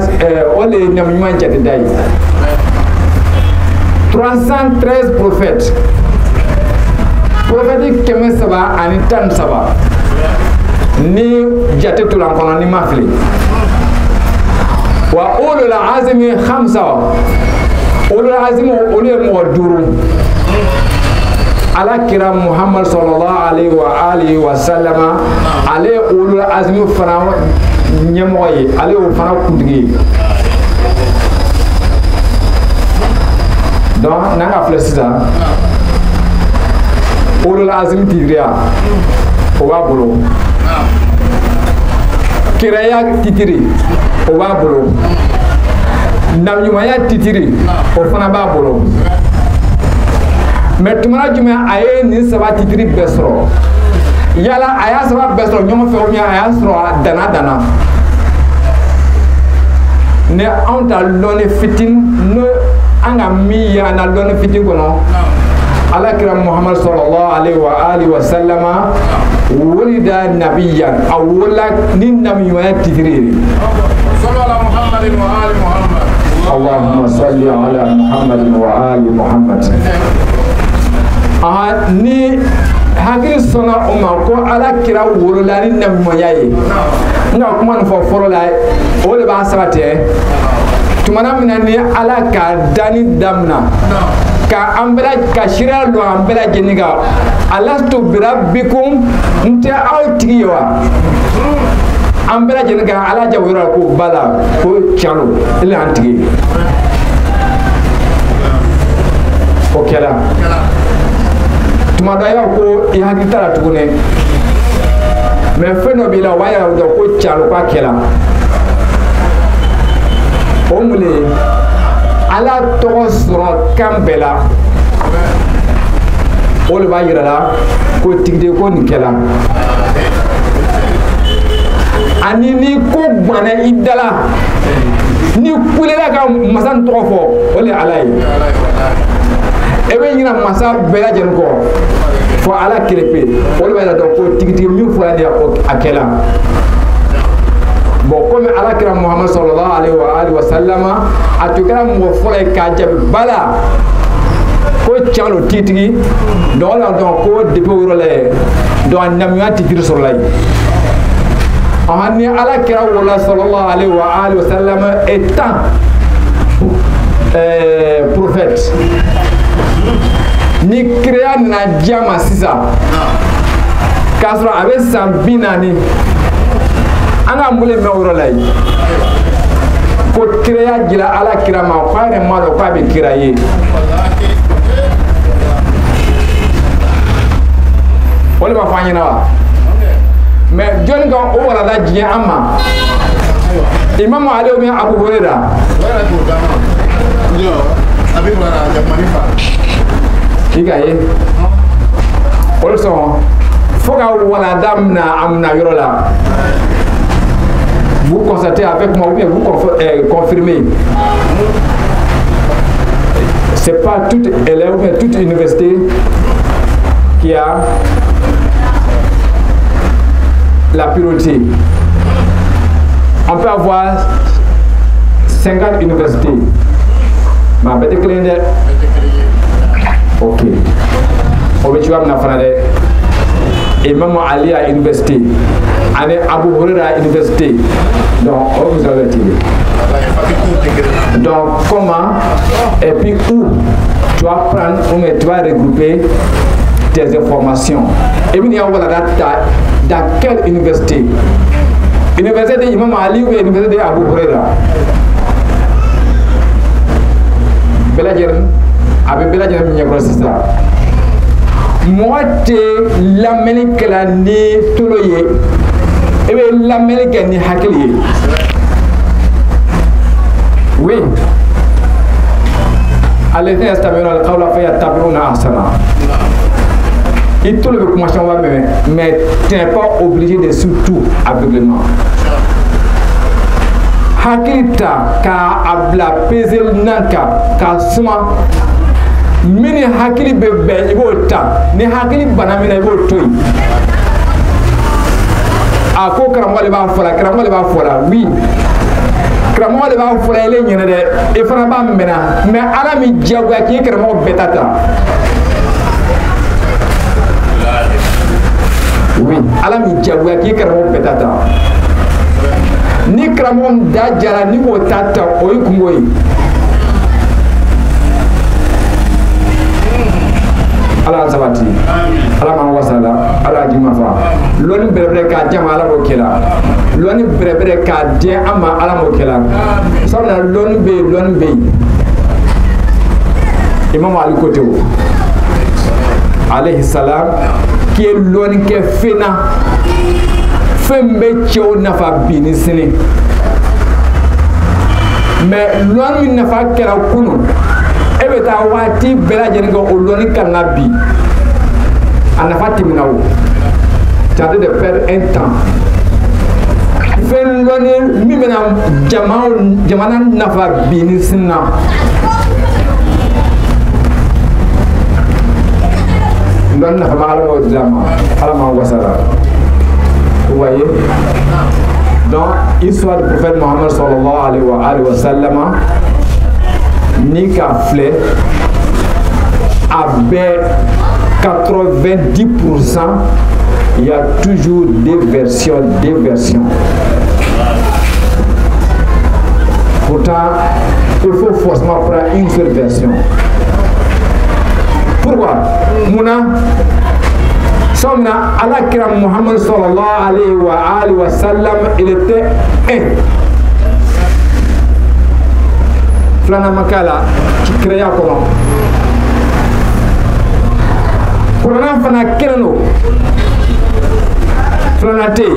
ole nam nyuma jati dai 313 prophètes prophétique keme saba ani tan saba ni jate tulan kono ni mafli wa ulul azmi khamsa ulul azmi ulul moduru ala kira Muhammad sallallahu alaihi wa sallam ale ulul azmi fana nyemoye ale o fana kundigi donc nanga flesida ulul azmi tigriya o ba bolo kiraya titiri o ba bolo namnyumaya titiri o fana ba bolo mais tumana jume aye ni saba titiri besro yala aya saba besro nyomo fe o nya aya sro dana ne on ta lone fitin no anga mi ya na lone fitin kono ala kira Muhammad sallallahu alaihi wa sallama wulida nabiyyan awla nin namiyya titiri sallallahu Muhammadin wa ali Muhammad Allahumma salli ala Muhammadin wa ali Muhammad. Ni hakili sona umma ko ala kira wulula nin namiyya ye nga kuma no foro la o le ba sabate tumana minani ala ka dani damna ka ambela ka shira lo ambela jeniga alastu birabbikum nte autiwa ambela jeniga ala jawira ko bala ko chalo ile antigi o kala tuma da ya ko i hakitara tugune me feno bila waya do ko chalo ka kala o mule ala tɔgɔ sɔrɔ kan bɛɛ la o de b'a yira la ko tigide ko nin kɛla ani ni ko gwana i dala ni kulela ka masa nin tɔgɔ fɔ o de ala ye e bɛ ɲina masa bɛɛ lajɛlen kɔ fɔ ala kerepe o de b'a yira dɔn ko tigitigi min fɔra de a kɛla bon comme ala kira Muhammad sallallahu alaihi wa sallama atukara mo fole ka jabi bala ko chalo titigi do la don ko depo wurole do namya titiri sur lay ahani ala kira wala sallallahu alaihi wa sallama étant prophète ni créa na jama sisa kasro abe sambinani anga mule me wuro lay ko kiraya jira ala kira ma ko ay ma lo ko be kiraye wala ba fanya na wa mais jon ga o wala da jiya amma imam ali o mi abu hurairah yo abi wala da manifa igaye also foga wala damna amna yorola vous constatez avec moi ou bien vous confirmez c'est pas toute élève ou bien toute université qui a la priorité. On peut avoir 50 universités. Ma bête est ok. On va tuer ma frère. Imam Ali à l'université. Allez Abu Hurairah à l'université. Donc, on vous avez dit. Donc, comment et puis où tu vas prendre ou tu vas regrouper tes informations. Et puis, voilà, dans quelle université? Université d'Imam Ali ou université d'Abu Hurairah? Beladjer, avec Beladjer, il y a ça. Moi, tu l'Amérique la ni Toloye, et bien l'Amérique ni Hakliye. Oui. Allez, c'est le Kaula Faya Tabouna Asana. Il te le veut commencer à mais tu n'es pas obligé de surtout aveuglement. Hakilita ka abla pezel nanka ka suma mini hakili bebe ibo ta ni hakili banamina ibo toy ako karamo le ba fola oui karamo le ba fola ele nyene de e fana ba mena mais ala mi jagwa ki karamo betata oui ala mi jagwa ki karamo betata ni kramon da jara ni ko tata oy kungoy ala sabati ala man wasala ala jima fa loni berebre ka jama ala mo kela loni berebre ka de ama ala mo kela sabna loni be imam ali kotewo alayhi salam qui est loni ke fena fembe cheo nafa bini sini mais loni nafa kera kunu ebe ta wati bela jeni ko loni kana bi anafa timinawo tade de perdre un temps fen loni mi mena jamana nafa bini sinna loni nafa ma ala drama ala ma wasara. Vous voyez? Donc, l'histoire du prophète Mohammed sallallahu alayhi wa sallam, ni qu'à flé, avec 90%, il y a toujours des versions. Pourtant, il faut forcément prendre une seule version. Pourquoi? Mouna, Somna Allah kiram Muhammad sallallahu alayhi wa sallam, il était un. Flana Makala qui créa comment? Kurana fana kerano. Flana te.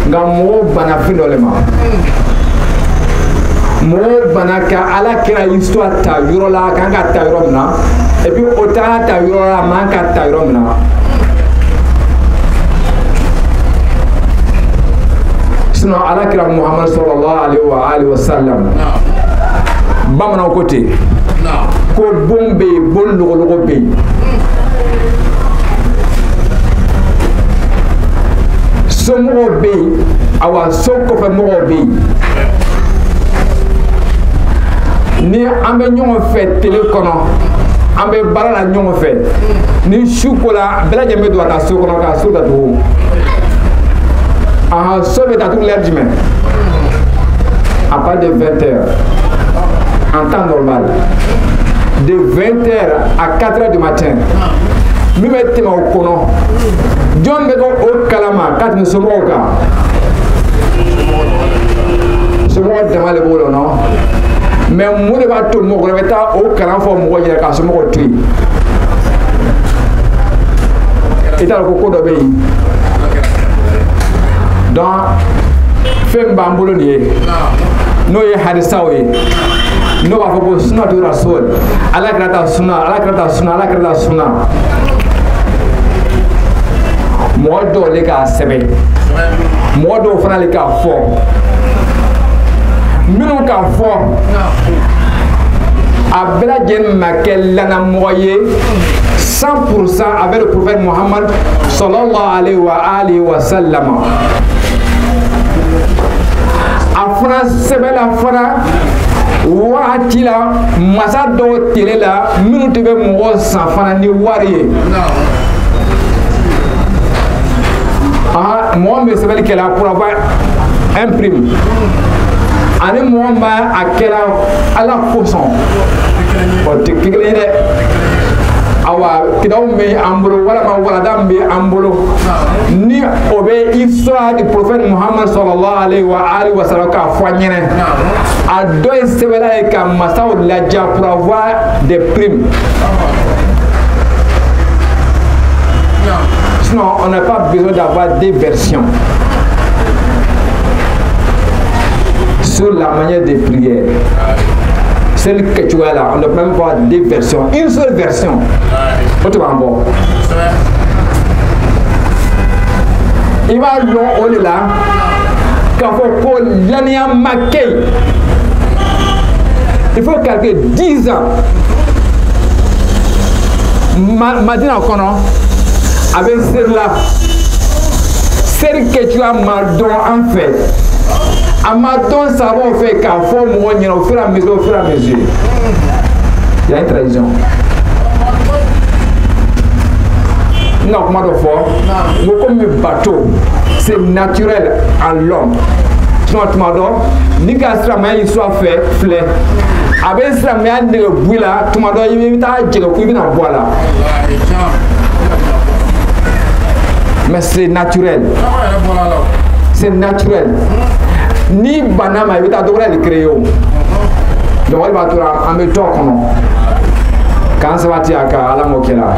Ngamo bana findolema. Mo bana ka ala kira histoire ta yorola kanga ta yoromna. Et puis autant ta yorola manka ta yoromna. Sinon ala kira Muhammad sallallahu alayhi wa sallam. Bamana côté. Ko bombe bon logo be. Somo be awa soko fa mo be. Ni ambe ñongo fait télé kono ambe balala ñongo fait ni chocolat bela jembe do ta so kono ka so da do ah sauve ta toute l'heure du matin à part de 20h en temps normal de 20h à 4h du matin mi mettema au kono John be go o kalama kat ni so moka ce mot dama le bolo non mais mu de ba to mo ko beta o karam fo mo yere ka so mo ko tri ita ko do be donc fem bambolo ni no ye hadisa we no ba ko sunna tu rasul ala krata sunna mo do le ka sebe mo do fana le ka fo minu ka fo abela jen makel lana moye 100% avec le prophète Muhammad sallallahu alayhi wa sallam afra sebela fara waati la masa dɔw tele la minnu tɛ bɛ mɔgɔ san fana ni wari ye mɔgɔ min bɛ sɛbɛnni kɛ la pour avoir un prime ani mɔgɔ min b'a kɛra ala kosɔn o tɛ kelen ye dɛ awa kitabu bɛ an bolo walama walada bɛ an bolo ni o bɛ histoire du prophète Muhammad sallallahu alayhi wa sallam k'a fɔ an ɲɛna a dɔ ye sɛbɛnla ye ka masaw laja pour avoir des primes sinon on n'a pas besoin d'avoir des versions sur la manière de prier. Celle que tu as là, on ne peut même pas des versions. Une seule version. Il va long au là. Quand il faut l'année marquée, il faut calculer 10 ans. Madina Kono, avec celle-là, celle que tu as mal en fait. Amaton ça va faire qu'à fond au fur et à mesure, il y a une tradition. Non, comment de fois, comme un bateau, c'est naturel à l'homme. Sinon, tu m'as dit, ni qu'à ce moment il soit fait, flé. Avec ce moment il le bruit là, tu m'as dit, il va dire que il va boire là. Mais c'est naturel. C'est naturel. Ni banama il va t'adorer le créo. Donc il va te en mettant comment. Quand ça va t'y à la mokela.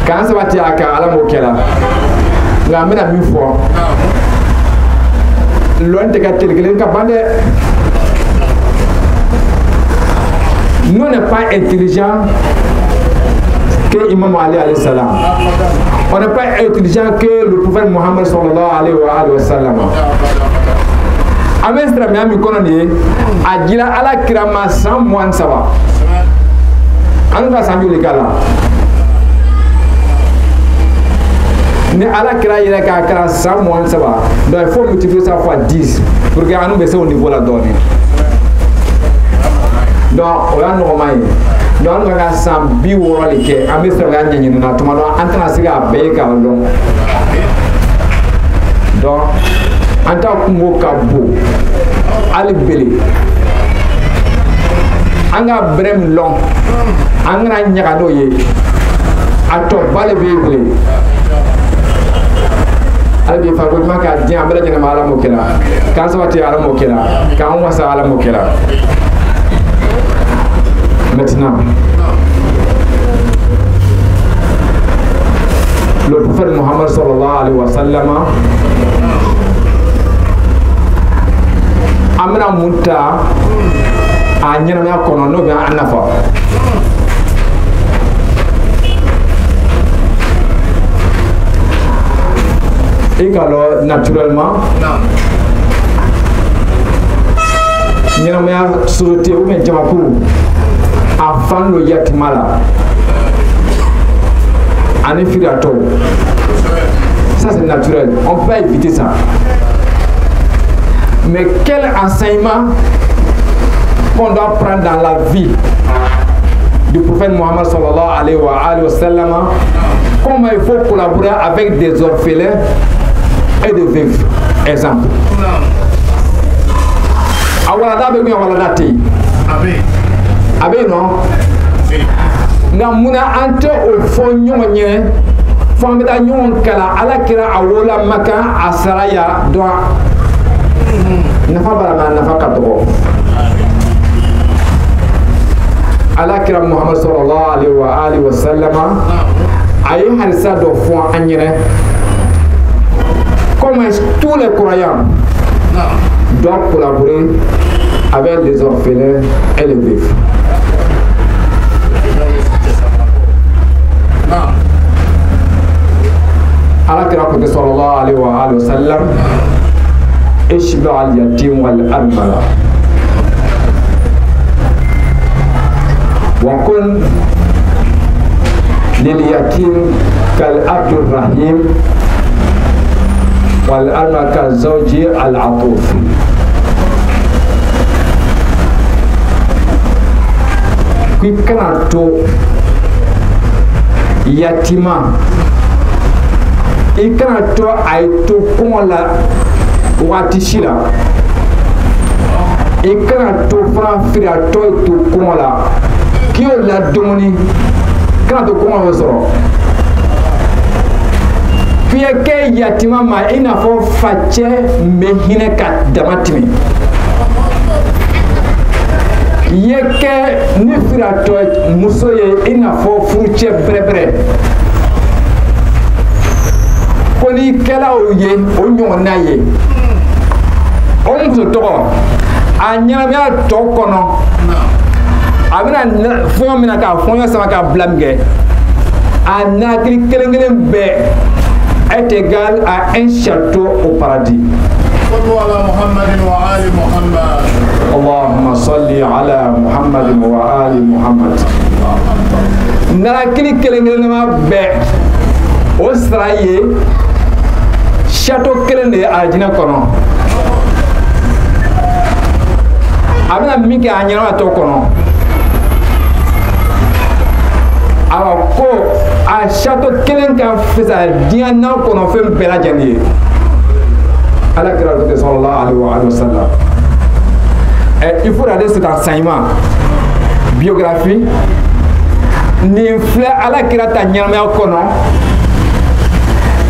Quand ça va t'y à la mokela. La mena mi fois. L'on te gâte le capande. Nous n'est pas intelligent que Imam Ali alayhi salam. On n'est pas intelligent que le prophète Muhammad sallallahu alayhi wa sallam. Amestra miami kononi ajila ala kirama 100 mois saba. Anu ka sanju le kala. Ni ala kira yele ka kala 100 mois saba. Donc il faut multiplier ça fois 10 pour que anu baisse au niveau la donne. Donc on a normal. Donc on va sans bi woro le ke amestra ga nyenyi na tuma do antana siga be ka long. Donc anta kungo kabo ali bele anga brem long anga nyaga do ye ato bale be bele ali be fago maka dia bele jena mala mokela kan sabati ala mokela kan wasa ala mokela maintenant le prophète Muhammad sallallahu alayhi wa sallam amna munta a nyana kono no be anafa et alors naturellement nyana me sauté ou bien jamakuru afan lo yatimala ane firato ça c'est naturel on peut éviter ça. Mais quel enseignement qu'on doit prendre dans la vie du prophète Muhammad sallallahu alayhi wa sallam, comment il faut collaborer avec des orphelins et des veuves. Exemple. Awalada be awalada te. Abe non. Nga muna ante o fonyo nye fo be ta nyon kala ala kira awola maka asaraya do nafa bara nafa katro ala kira muhammad sallallahu alaihi wa sallama ayi harisa do fo anyere comme tous les croyants doivent collaborer avec les orphelins et les veufs. على كرامة صلى الله عليه وآله وسلم اشبع اليتيم والأرملة وكن لليتيم كالعبد الرحيم والأرملة كالزوج العطوف. كي كانت يتيما i kana to ay to kola wati shila i kana to fara fira to kola kiyo la domoni kana to kola soro fiye ke yatima ma ina fo fache mehine ka damatimi yeke ni fira to muso ye ina fo furuche brebre koni kela oye onyo na ye on so to a nyama to kono abina fo mina ka fo yo sama ka blamge a na kelengelen be est égal à un château au paradis. صلوا على محمد وآل محمد. اللهم صل على محمد وآل محمد. na kelengelen ma be o sraye château kelen de arjina kono abina minke anyama to kono awa ko a château kelen kan fisa dia na kono fem bela jani ala kira de sallallahu alaihi wa sallam et il faut regarder cet enseignement biographie ni fleur ala kira ta nyama kono.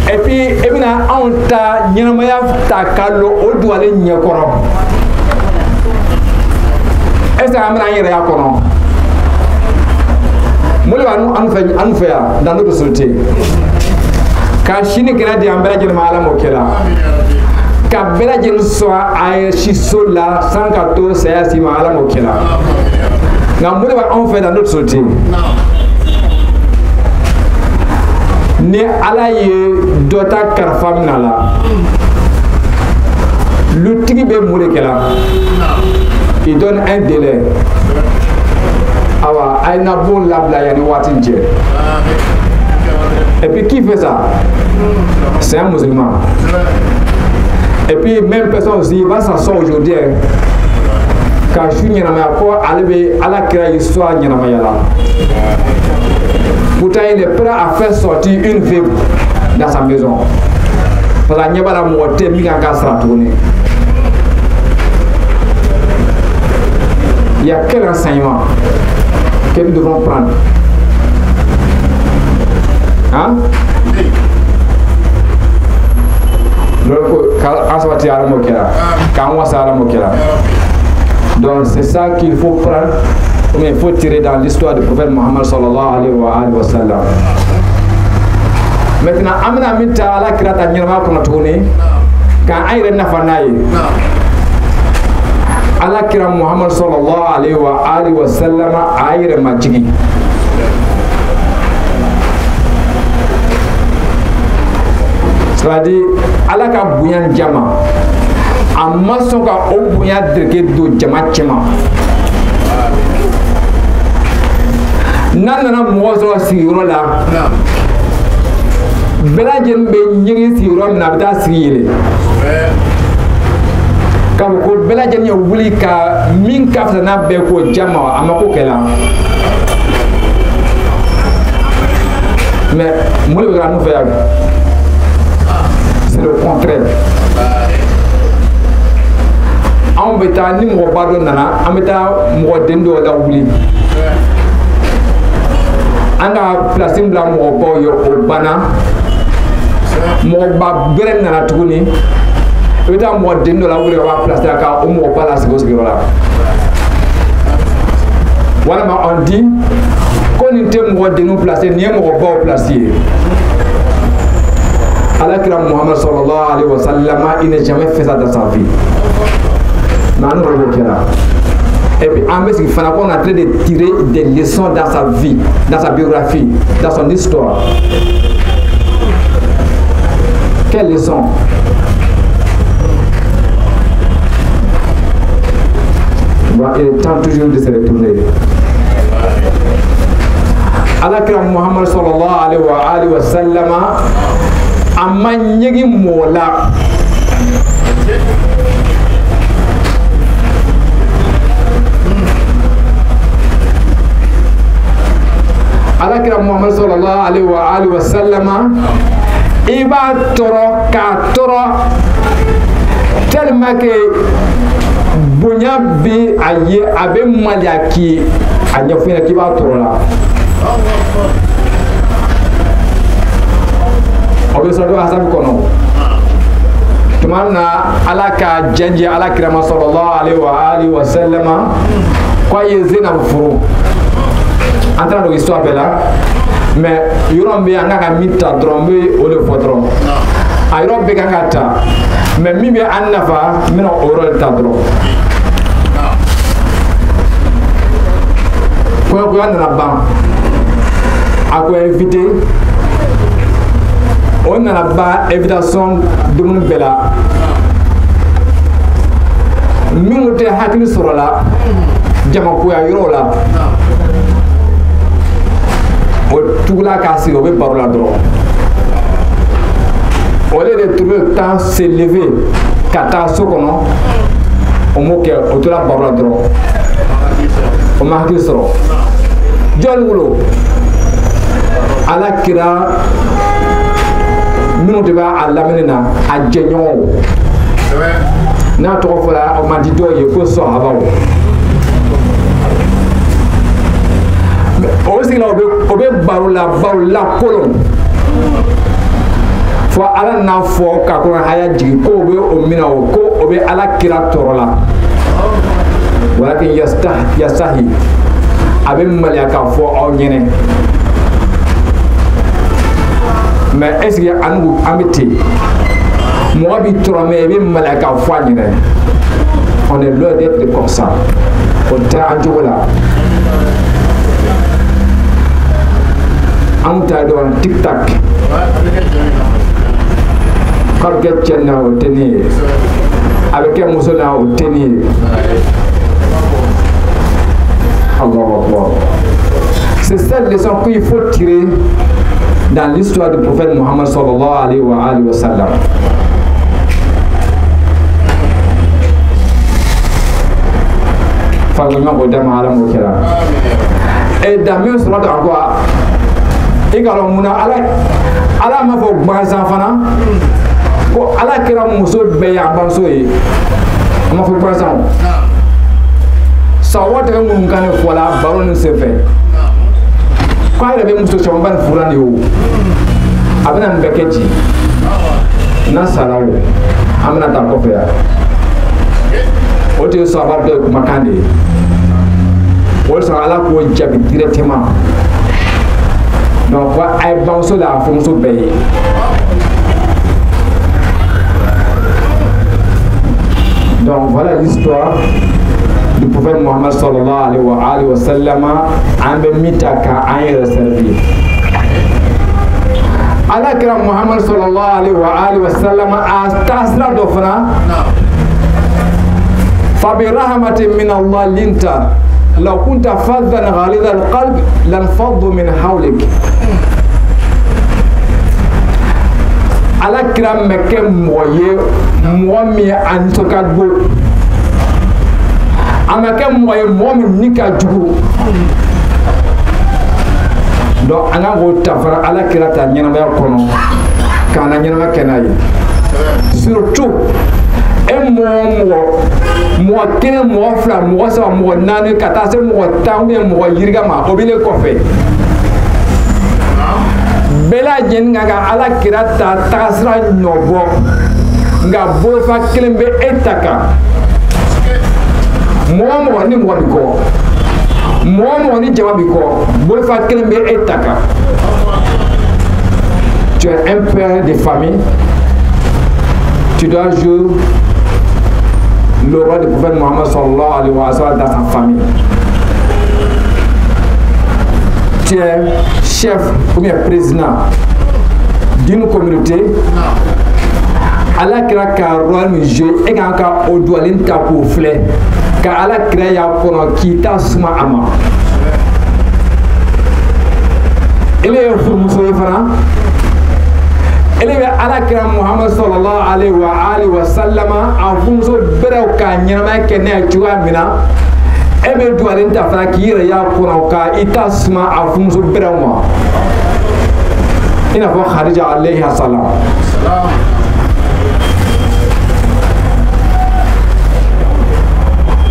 Et puis, ebina anta nyamaya ta kalo o duale nyekoro. Est-ce amra yere yakono? Mole anu fa dans notre société. Ka shini kira di ambela jel mala mokela. Ka bela jel so ay shisola sankato saya si mala mokela. Na mole on fait dans notre société. Ni ala ye dota karfam nala le tigi be mourekela il donne un délai awa ayna bon labla yani watin je et puis qui fait ça c'est un musulman et puis même personne aussi va s'asseoir aujourd'hui quand je suis nyama ko albe ala kira histoire nyama yala. Pourtant, il est prêt à faire sortir une veuve dans sa maison. Parce qu'il n'y a pas la moitié qui a tourné. Il y a quel enseignement que nous devons prendre? Hein? Donc c'est ça qu'il faut prendre. Mais il faut tirer dans l'histoire du prophète Muhammad sallallahu alayhi wa sallam. Maintenant, amna minta ala kirata nyirma kono tuni kan ayre nafanaye. Ala kira Muhammad sallallahu alayhi wa sallam ayre majigi. C'est-à-dire ala ka bunyan jama amma son ka o bunyan dirke do jama chema. Nana mozo siguro la belajen be nyigi siguro na bita sigile kam ko belajen ya wuli ka min kafta na be ko jama amako kela mais mo le ga no fa c'est le contraire on beta ni mo bado nana ameta mo dendo la wuli anga placing bla mo ko yo o bana mɔgɔ ba bɛrɛ nana tuguni i bɛ taa mɔgɔ den dɔ la wuli ka b'a place ka o mɔgɔ ba la sigi o sigiyɔrɔ la walima on dit ko nin tɛ mɔgɔ denw place nin ye mɔgɔ baw place ye Alakira Muhammad sallallahu alaihi wa sallam il n'est jamais fait ça dans sa vie mais on le verra. Et puis en plus, il faut qu'on est en train de tirer des leçons dans sa vie, dans sa biographie, dans son histoire. Quelles leçons? Il est temps toujours de se retourner. Alakira Muhammad sallallahu alaihi wa sallam a manyegi mola. Alakira Muhammad sallallahu alaihi wa sallam iba toro ka toro tellement que bonya bi aye abe maliaki anya fina ki ba toro la obe so do hasabi kono tumanna alaka janji alakira sallallahu alaihi wa sallam kwa yezina furu entrant dans l'histoire là mais yoron be anga ka mita drombe o le fotron ayro be ka ta mais mi be annafa mino orol ta dro ko anda ban ako invité on na ba invitation de mon bela mi mote hakili sorola jama ko ya yoro la o tugula ka si o be baro la dro au lieu de trouver le temps se lever kata sokono o mo ke o to la baro la dro o ma hakili soro jol wulo ala kira minu de ba alaminina a jenyo na to fola o ma di do ye ko so habawo aussi là obe baro la kolon fo ala na fo ka ko haya jigi ko obe o mina o ko obe ala kira torola walakin yastahi abe malaka fo o nyene mais est-ce que anu amiti moi bi tromé be malaka fo nyene on est loin d'être comme ça on t'a adjola anta don TikTok quand quelqu'un n'a obtenu avec un musulman n'a obtenu Allahu Akbar. C'est cette leçon qu'il faut tirer dans l'histoire du prophète Muhammad sallallahu alayhi wa sallam. Et dans même sur l'autre encore et quand on a ala ma fo gbansan fana ko ala kira muso be ya banso yi ma fo gbansan sa wata mun kan fo la baron se fe ko ala be muso so ban fulan yo abana mbekeji na salawo amna ta ko fe ya o te so abar do makande o so ala ko jabi directement donc ay banso la fonso baye donc voilà l'histoire du prophète Muhammad sallallahu alayhi wa sallam en mitaka en servi ala kira Muhammad sallallahu alayhi wa sallam a tasra dofna fa bi rahmatin min Allah linta لو كنت فظا غليظ القلب لانفضوا من حولك على كرام مكة مويه موامي أنتقاد بو أما كم مويه موامي نيكا جبو donc anga go tafara ala kirata nyana ba kono kana nyana kenayi surtout mo kene mo fla mo sa mo nane kata se mo tambe mo yirga ma obile ko fe bela jen nga ala kira ta tagasra nyobo nga bofa kelembe etaka momo ni mwabiko momo ni jawabiko bofa kelembe etaka. Tu es un père de famille, tu dois jouer le roi du prophète Mohammed sallallahu alayhi wa sallam dans sa famille. Tu es chef ou bien président d'une communauté. Allah kira ka rôle mi jouer et quand ka odoalin ka pour flé ka Allah kira ya kono kita suma ama. Il est pour muso fana. Il est ala kira Muhammad sallallahu alayhi wa sallam a funso beraw ka nyama kene chuwa mina ebe dualen ta fara kira ya kono ka ita suma a funso beraw ma ina fo Khadija alayhi salam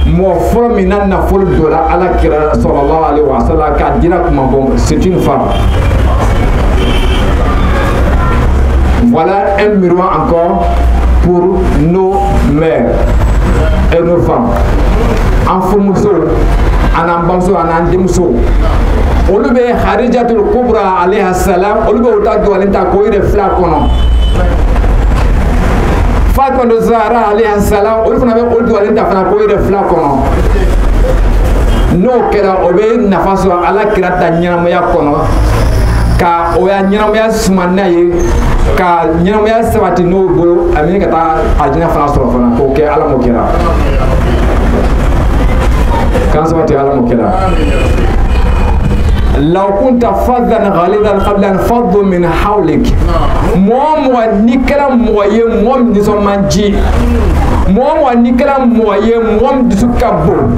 mo fo mina na fol dola ala kira sallallahu alayhi wa sallam ka dina kuma bon c'est une femme. Voilà un miroir encore pour nos mères et nos femmes. En Fumuso, en Ambanso, en Andimuso. Olube Khadijatul Kubra alayhi salam, Olube Utadu Alenta Koire Flakono. Fatma de Zahra alayhi salam, Olube Utadu Alenta Koire Flakono. No kera obe nafaso ala kirata nyamaya kono. Ka oya nyamaya sumanaye. Ka nyamaya sabati no bolo amini kata ajina fana soro fana ko ke ala mo kera kan sabati ala mo kera law kunta faddan ghalidan qabla an faddu min hawlik mom wa nikra moye mom ni so manji mom wa nikra moye mom disu kabbo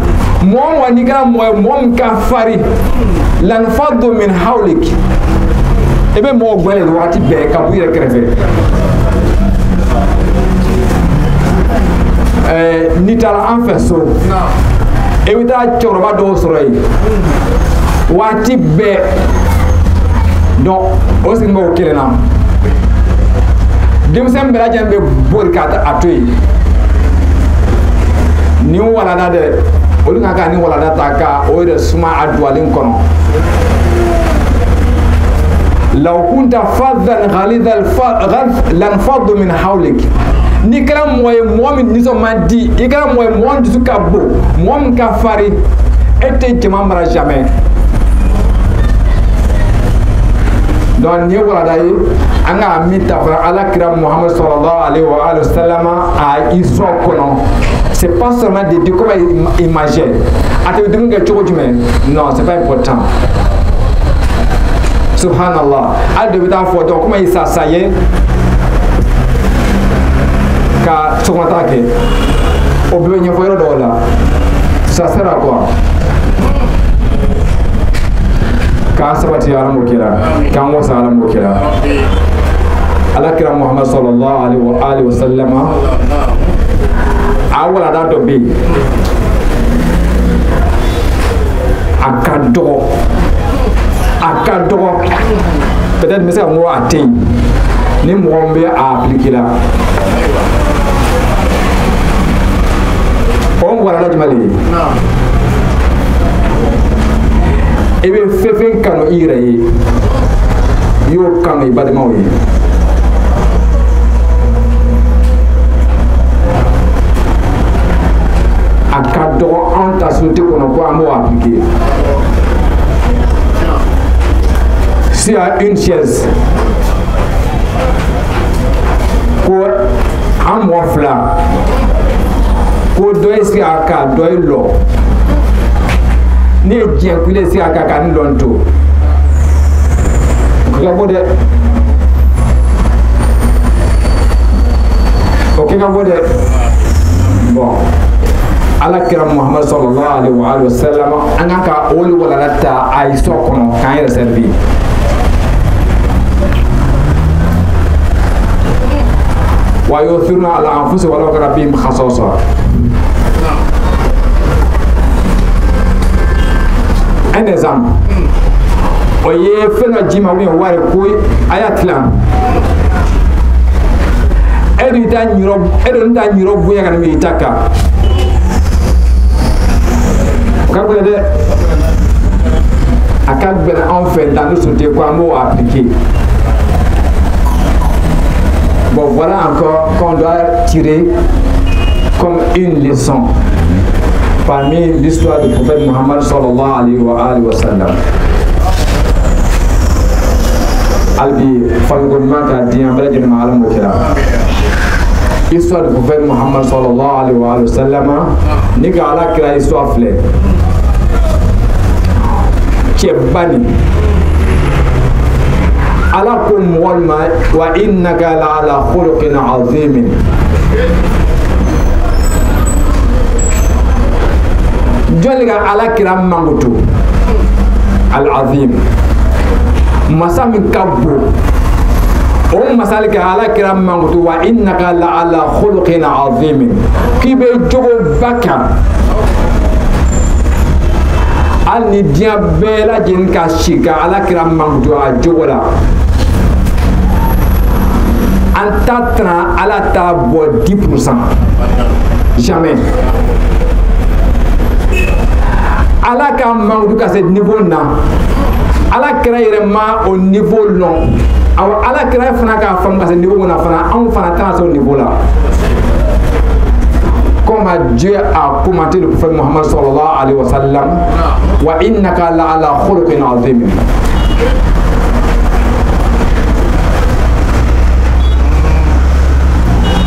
mom wa nikra moye mom ka fari lan faddu min hawlik ebe mo gbele wati be ka bu yere krefe nitala en fait so e wita choroba do soroy wati be donc osin mo kelena dem sem bela jambe bor kata atoy ni wala da de olu ka ni wala da ta ka o de suma adwalin kono. لو كنت فظا غليظ الغلظ لانفضوا من حولك نكرا موي مومن نيسو ماندي يكرا موي موم دسو كابو موم كفاري ete jamamara jamais donc ni wala dai anga mita fra ala kira Muhammad sallallahu alaihi wa sallam a iso kono c'est pas seulement de comment imaginer ate dum nga chogo jume non c'est pas important. Subhanallah, al de bita fo donc comment il s'assaillait ka son attaque au bleu n'y voyons là ça sert à quoi ka sabati ala mokira ka mo sa ala mokira ala kira Muhammad sallallahu alaihi wa sallam awala da do bi akado peut-être mais ça moi atteint ni moi on va appliquer là on voit là du mal et bien fait kano ire yo kano ibadema we akado on ta sauté qu'on peut moi appliquer. Si à une chaise pour un mois flamme pour deux si à quatre deux l'eau ni bien que les si à quatre ni l'onto kabode ok kabode bon ala kira Muhammad sallallahu alaihi wa sallam anaka oli wala lata ay sokono kan yere servi wa yuthiruna ala anfusihim wa law kana bihim khasasa un exemple oye fena jima wi ware ko ayatlan edu ta nyiro buya kan mi taka ka ko de akak ben en fait dans le sauté quoi mot appliquer. Bon voilà encore qu'on doit tirer comme une leçon parmi l'histoire du prophète Muhammad sallallahu alayhi wa sallam. Albi falgolma ka diyan bala jina maalam okira histoire du prophète Muhammad sallallahu alayhi wa sallam ni ka ala kira histoire flé qui est banni ala kum walma wa innaka la ala khuluqin azimin joliga ala kira mangutu al azim masami kabbu o masalika ala kira mangutu wa innaka la ala khuluqin azimin kibe jogo baka al ni dia bela jin ka shika ala kira mangutu a jogo la antatra ala ta bo 10% jamais ala ka mangutu ka ce niveau na ala kira yɛrɛ ma au niveau long aw ala kira fana ka fam ka ce niveau na fana an fana ta au niveau là comme Dieu a commenté le prophète Muhammad sallallahu alayhi wa sallam wa innaka la ala khuluqin azim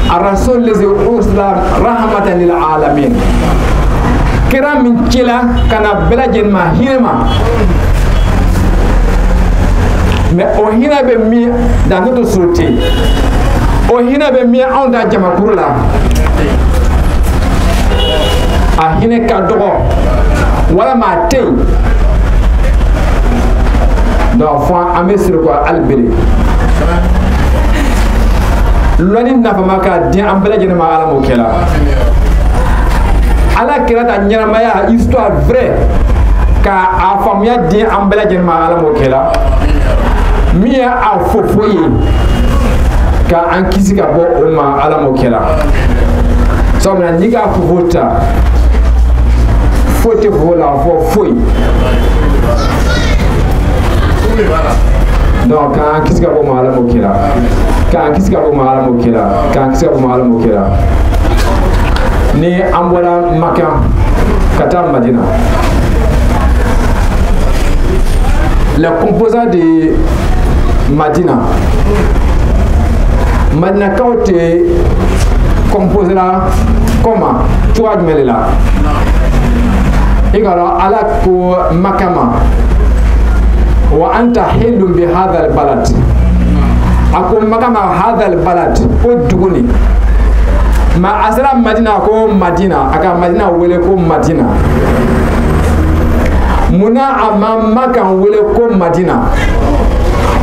الرسول الذي أرسل رحمة للعالمين كرام من كلا كان بلاد ما هيما mais o hina be mi dans notre société o hina be mi on da jama kurula a hina ka dogo wala ma tay do fa amesir ko albiri loni nafa maka di am bela jena ma ala mo kela ala kira ta nyana maya histoire vraie ka a famia di am bela jena ma ala mo kela miya a fofoye ka an kisi ka bɔ o ma ala mo kɛla sabula ni ka fofo ta fo tɛ fofo la fɔ foyi donc ka an kisi ka bɔ ma ala mo kɛla ka an kisi ka bɔ ma ala mo kɛla ka an kisi ka bɔ ma ala mo kɛla ni an bɔra Maka ka taa Madina la composante de Madina Kaote composé la comment tu as mêlé là et alors ala ko makama wa anta hilum bi hadha al balad ako makama hadha al balad o duguni ma asra Madina ko Madina aka Madina wele ko Madina muna ama Maka wele ko Madina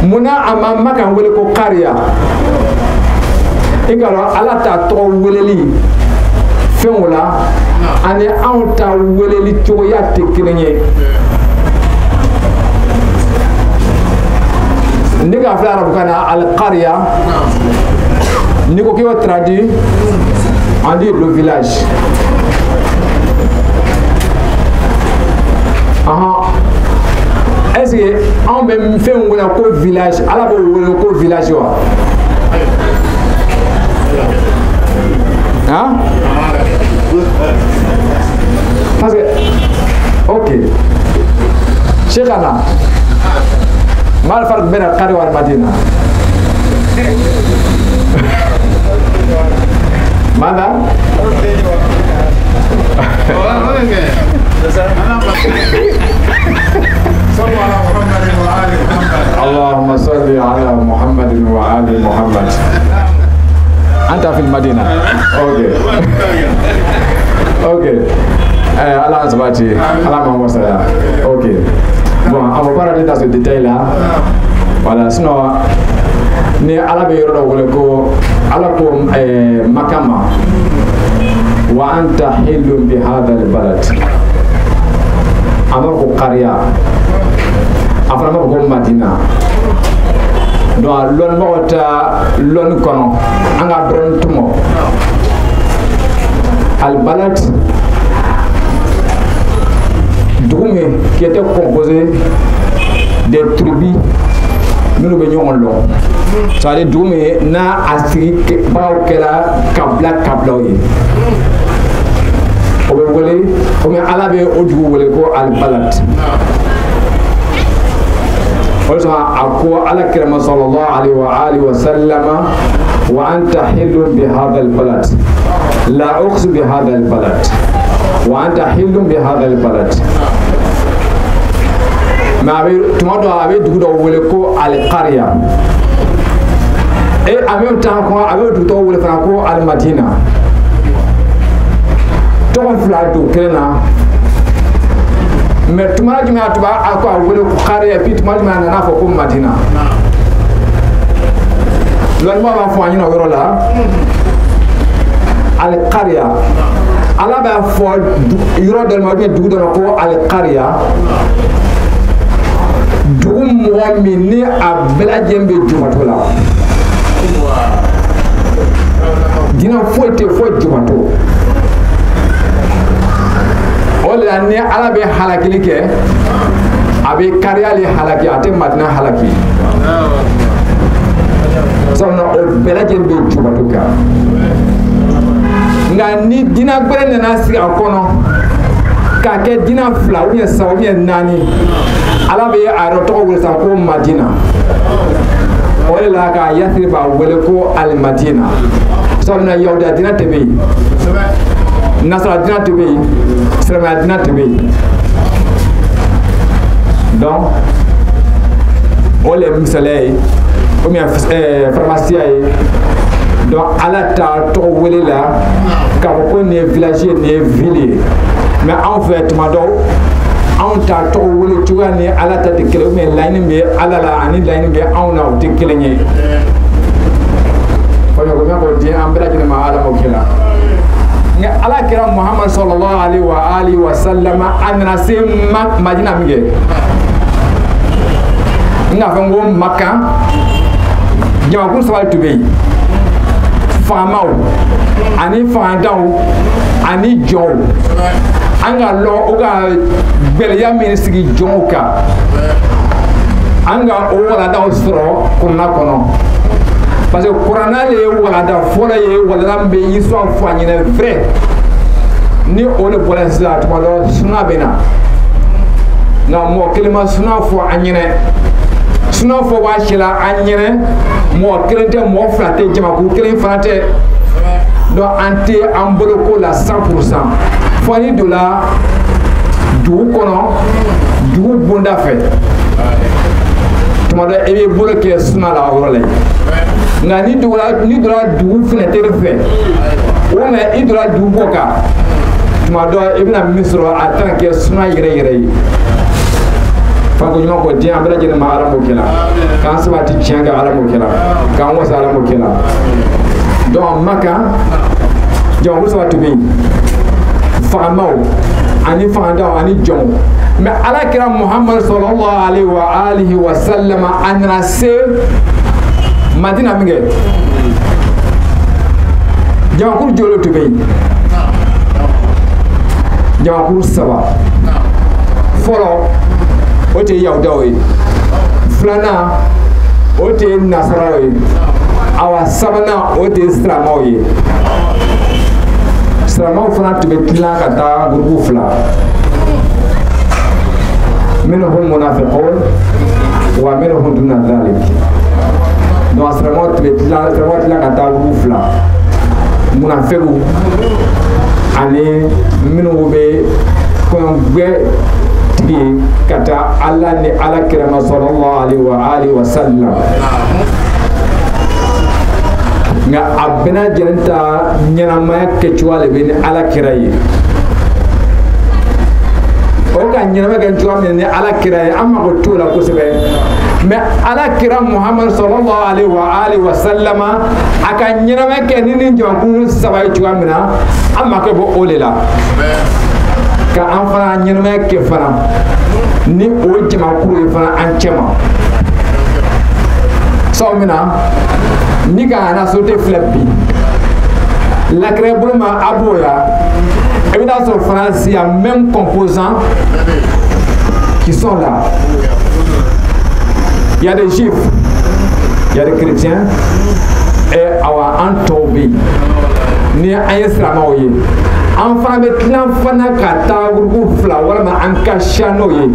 muna ama Maka wele ko Qaria igalo ala ta to weleli fengola ani an ta weleli to ya te kirenye ndiga fa arabu kana al Qaria niko ki wa traduit on dit le village est-ce que on me fait un ko village ala bo ko village wa hein parce que ok Cheikh Ana mal farq بين القرية والمدينة ماذا اللهم صل على محمد وآل محمد أنت في المدينة أوكي أوكي Allah asbati Allah mawasala ok bon on va pas rentrer dans ce détail là voilà sinon ni ala be yoro wala ko ala ko makama wa anta hilum bi hadha al balad amako qaria afana ko Madina donc lon mota lon kono anga bron tumo al balad Doumé qui était composé des tribus nous venions long ça allait Doumé na asiri bawo kela kabla yi o be wole o me ala be o dugu wole ko al balad o ako ala kirama sallallahu alaihi wa alihi wa sallama wa anta hilun bi hadha al balad la uqsi bi hadha al balad wa anta hilun bi hadha al balad ma be tumodo abe dugu do wole ko al qarya et en même temps ko abe dugu do wole fana ko al madina ton fla do kena mais tuma juma tuba ako wole ko qarya puis tuma juma na fo ko madina lon mo ba fo anyi no woro la al qarya ala ba fo yoro del mo be dugu do ko al qarya dugu mɔgɔ min ni a bɛɛ lajɛlen bɛ jumato la diinɛ foyi tɛ foyi jumato o de la ni ala bɛ halakili kɛ a bɛ kariyali halaki a tɛ madina halaki sabula o bɛɛ lajɛlen bɛ jumato kan nka ni diinɛ gbɛrɛ nana sigi a kɔnɔ k'a kɛ diinɛ fila ou bien saba ou bien naani ala be a yɛrɛ tɔgɔ wele sa ko madina o de la ka yasiri b'a wele ko alimadina sabula yahudiya diinɛ tɛ bɛ yen nasara diinɛ tɛ bɛ yen silamɛya diinɛ tɛ bɛ yen donc o de ye misaliya ye ou bien faramasiya ye donc ala t'a tɔgɔ wele la k'a fɔ ko nin ye village ye nin ye ville ye mais anw fɛ tuma dɔw anw t'a tɔgɔ wele cogoya ni ala ta tɛ kelen mais laɲini bɛ ala la ani laɲini bɛ anw na o tɛ kelen ye o de ko n y'a fɔ diɲɛ an bɛɛ lajɛlen ma ala m'o kɛ la nka ala kɛra muhammadu sallallahu alaihi wa sallam a nana se madina min kɛ n k'a fɔ n ko maka jamakulu saba de tun bɛ yen faamaw ani faantanw ani jɔnw an ka lɔ o ka gbɛlɛya min sigi jɔnw kan an ka o waladaw sɔrɔ kuranna kɔnɔ parce que kuranna de ye walada fɔlɔ ye walada min bɛ histoire fɔ a ɲɛna vrai ni o de bɔra sisan tuma dɔ suna bɛ na nka mɔgɔ kelen ma suna fɔ a ɲɛna suna fɔ b'a si la a ɲɛna mɔgɔ kelen tɛ mɔgɔ fila tɛ jamakulu kelen fana tɛ donc an tɛ an boloko la 100%. Fani de la dugu kɔnɔ dugu bonda fɛ tuma dɔ i b'i bolo kɛ suna la o yɔrɔ la nka ni donna dugu fenêtre fɛ ou bien i donna dugu bɔ kan tuma dɔ i bɛna min sɔrɔ a tɛna kɛ suna yɛrɛ yɛrɛ ye fanko ɲuman ko diɲɛ an bɛɛ lajɛlen ma ala m'o kɛ la k'an sabati tiɲɛ kan ala m'o kɛ la k'an wasa ala m'o kɛ la donc Maka jamakulu saba tun bɛ yen fagamaw ani fagandaw ani jɔnw mais ala kɛra muhammadu sallallahu alaihi wa sallam a nana se madina min kɛ jamakulu joli tun bɛ yen jamakulu saba fɔlɔ o tɛ yahudaw ye filanan o tɛ nasaraw ye awa sabanan o tɛ silamɛw ye silamɛw fana tun bɛ tilan ka taa gurupu fila minhum munafiqun wa minhum duna dhalik donc silamɛw tun bɛ tilan ka taa gurupu fila munafiqu ani minnu bɛ kɔngɔ tigi ka taa ala ni ala kira sallallahu alaihi wa sallam nga a bɛɛ lajɛlen ta ɲɛnamaya kɛcogoya de bɛ ni ala kira ye o ka ɲɛnamaya kɛ cogoya min ni ala kira ye an mago t'o la kosɛbɛ mais ala kira muhammadu sallallahu alaihi wa sallama a ka ɲɛnamaya kɛ ni nin jamakulu saba ye cogoya min na an ma kɛ bɔ o de la ka an fana ɲɛnamaya kɛ fana ni o jamakulu ye fana an cɛ ma so mina ni ka ana sauté flabbi la crébulma aboya et bien dans France il y a même composants qui sont là. Il y a des juifs, il y a des chrétiens et awa antobi ni ayesrama oye enfant be tlan fana kata groupe fla wala ma anka chano ye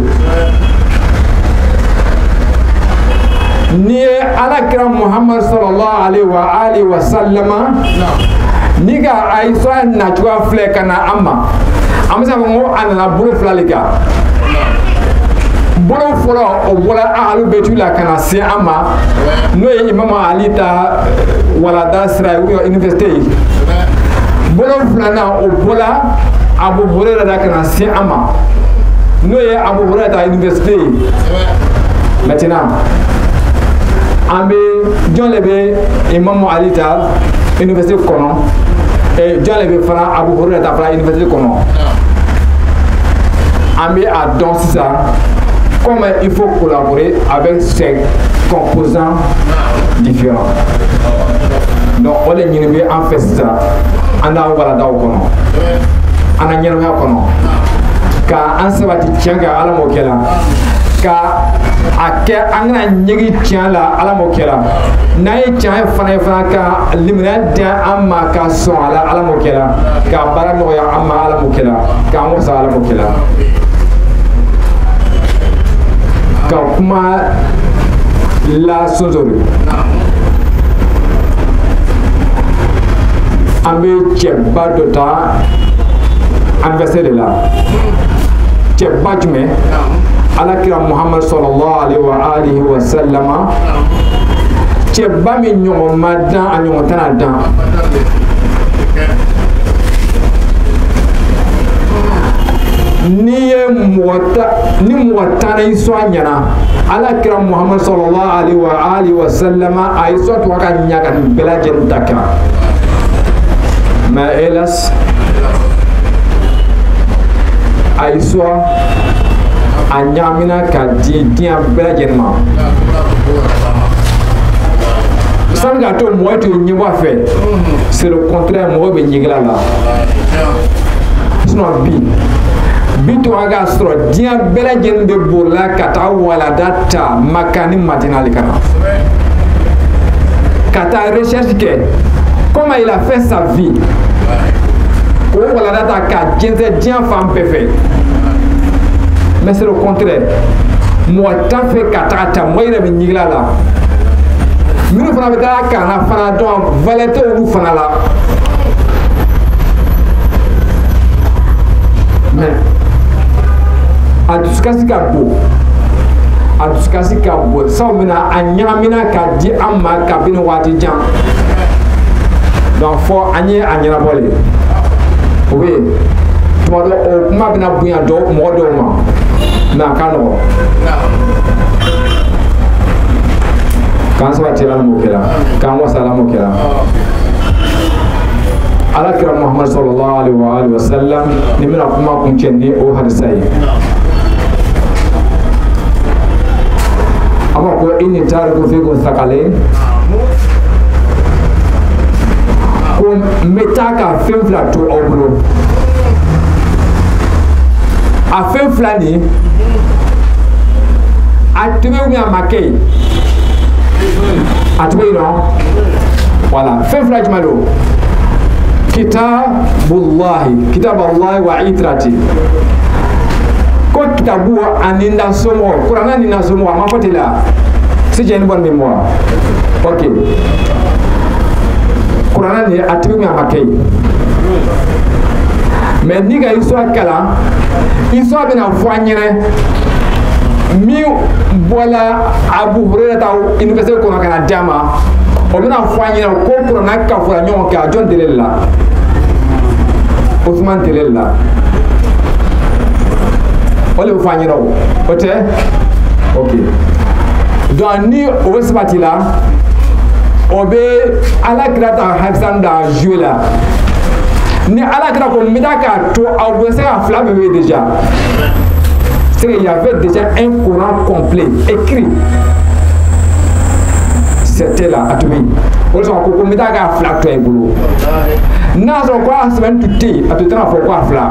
ni ala kira Muhammad sallallahu alaihi wa sallama ni ga aisha na tuwa fle kana amma amsa ngo anana bulu fla lika bolo folo o wala ahlu betula kana si amma no ye imam ali ta wala dasra université bolo flana o bola abu hurairah da kana si amma no ye abu hurairah ta université maintenant ambe John lebe imam ali ta université kono et John lebe fara abu hurairah ta fara université kono ambe a donc ça comment il faut collaborer avec ces composants différents. Donc on est venu en fait ça on a voilà dans kono ana nyero ya kono ka ansabati tianga ala mokela ka ake angna nyegi tiala ala mokela nay tian fana ka limra dia amma ka son ala mokela ka barano ya amma ala mokela ka mo sa ala mokela ka kuma la sozori ambe cheba dota anniversaire de la cheba jume ala kira Muhammad sallallahu alaihi wa sallama cheba mi nyongo madan anyongo tanadan ni muwata na iso anyana ala kira Muhammad sallallahu alaihi wa sallama aiso to ka nyaka bela jeru daka ma elas aiso anyamina ka dia bela jerma sanga to mo to nyiwa fait c'est le contraire mo be nyigla la sinon bitu aga soro dia bela jende burla kata wala data makani madina likana kata recherche que comment il a fait sa vie ko wala data ka jende dia femme perfect mais c'est le contraire moi ta fait kata ta moyre be nyigla la minu fana beta kana fana don valete ou fana la mais aduskasi ka bo saw mina anyamina ka di amma ka bin wati jam donc fo anye anyana bolé oui to do o kuma bina buya do mo do ma na kano kan sa tira mo kila kan wa salamu kila ala kira Muhammad sallallahu alaihi wa sallam ni mina kuma kun cenne o hadisai ama ko inni tariku fikum thaqalain ko metaka femfla to obulo a femfla ni atube mi amakei atube no voilà femfla jmalo kitabullahi wa itrati ko kitabu aninda somo Qur'an aninda somo ma fatila si j'ai une bonne mémoire ok Qur'an ni atibi mi amakei mais ni ga iso kala iso bina foanyere mi bola Abu Hurairah ta université ko kana jama o bina foanyere ko Qur'an ka fura nyon ka John Delela Ousmane Delela ole foanyere o ote ok donc ni o sabati la obe ala grata Hassan da Juela ni ala grata ko midaka to au se a flamme déjà c'est qu'il y avait déjà un Coran complet écrit c'était là à tuer on s'en coupe mais t'as qu'à flat toi boulot n'a so quoi semaine tout est à tout temps faut quoi flat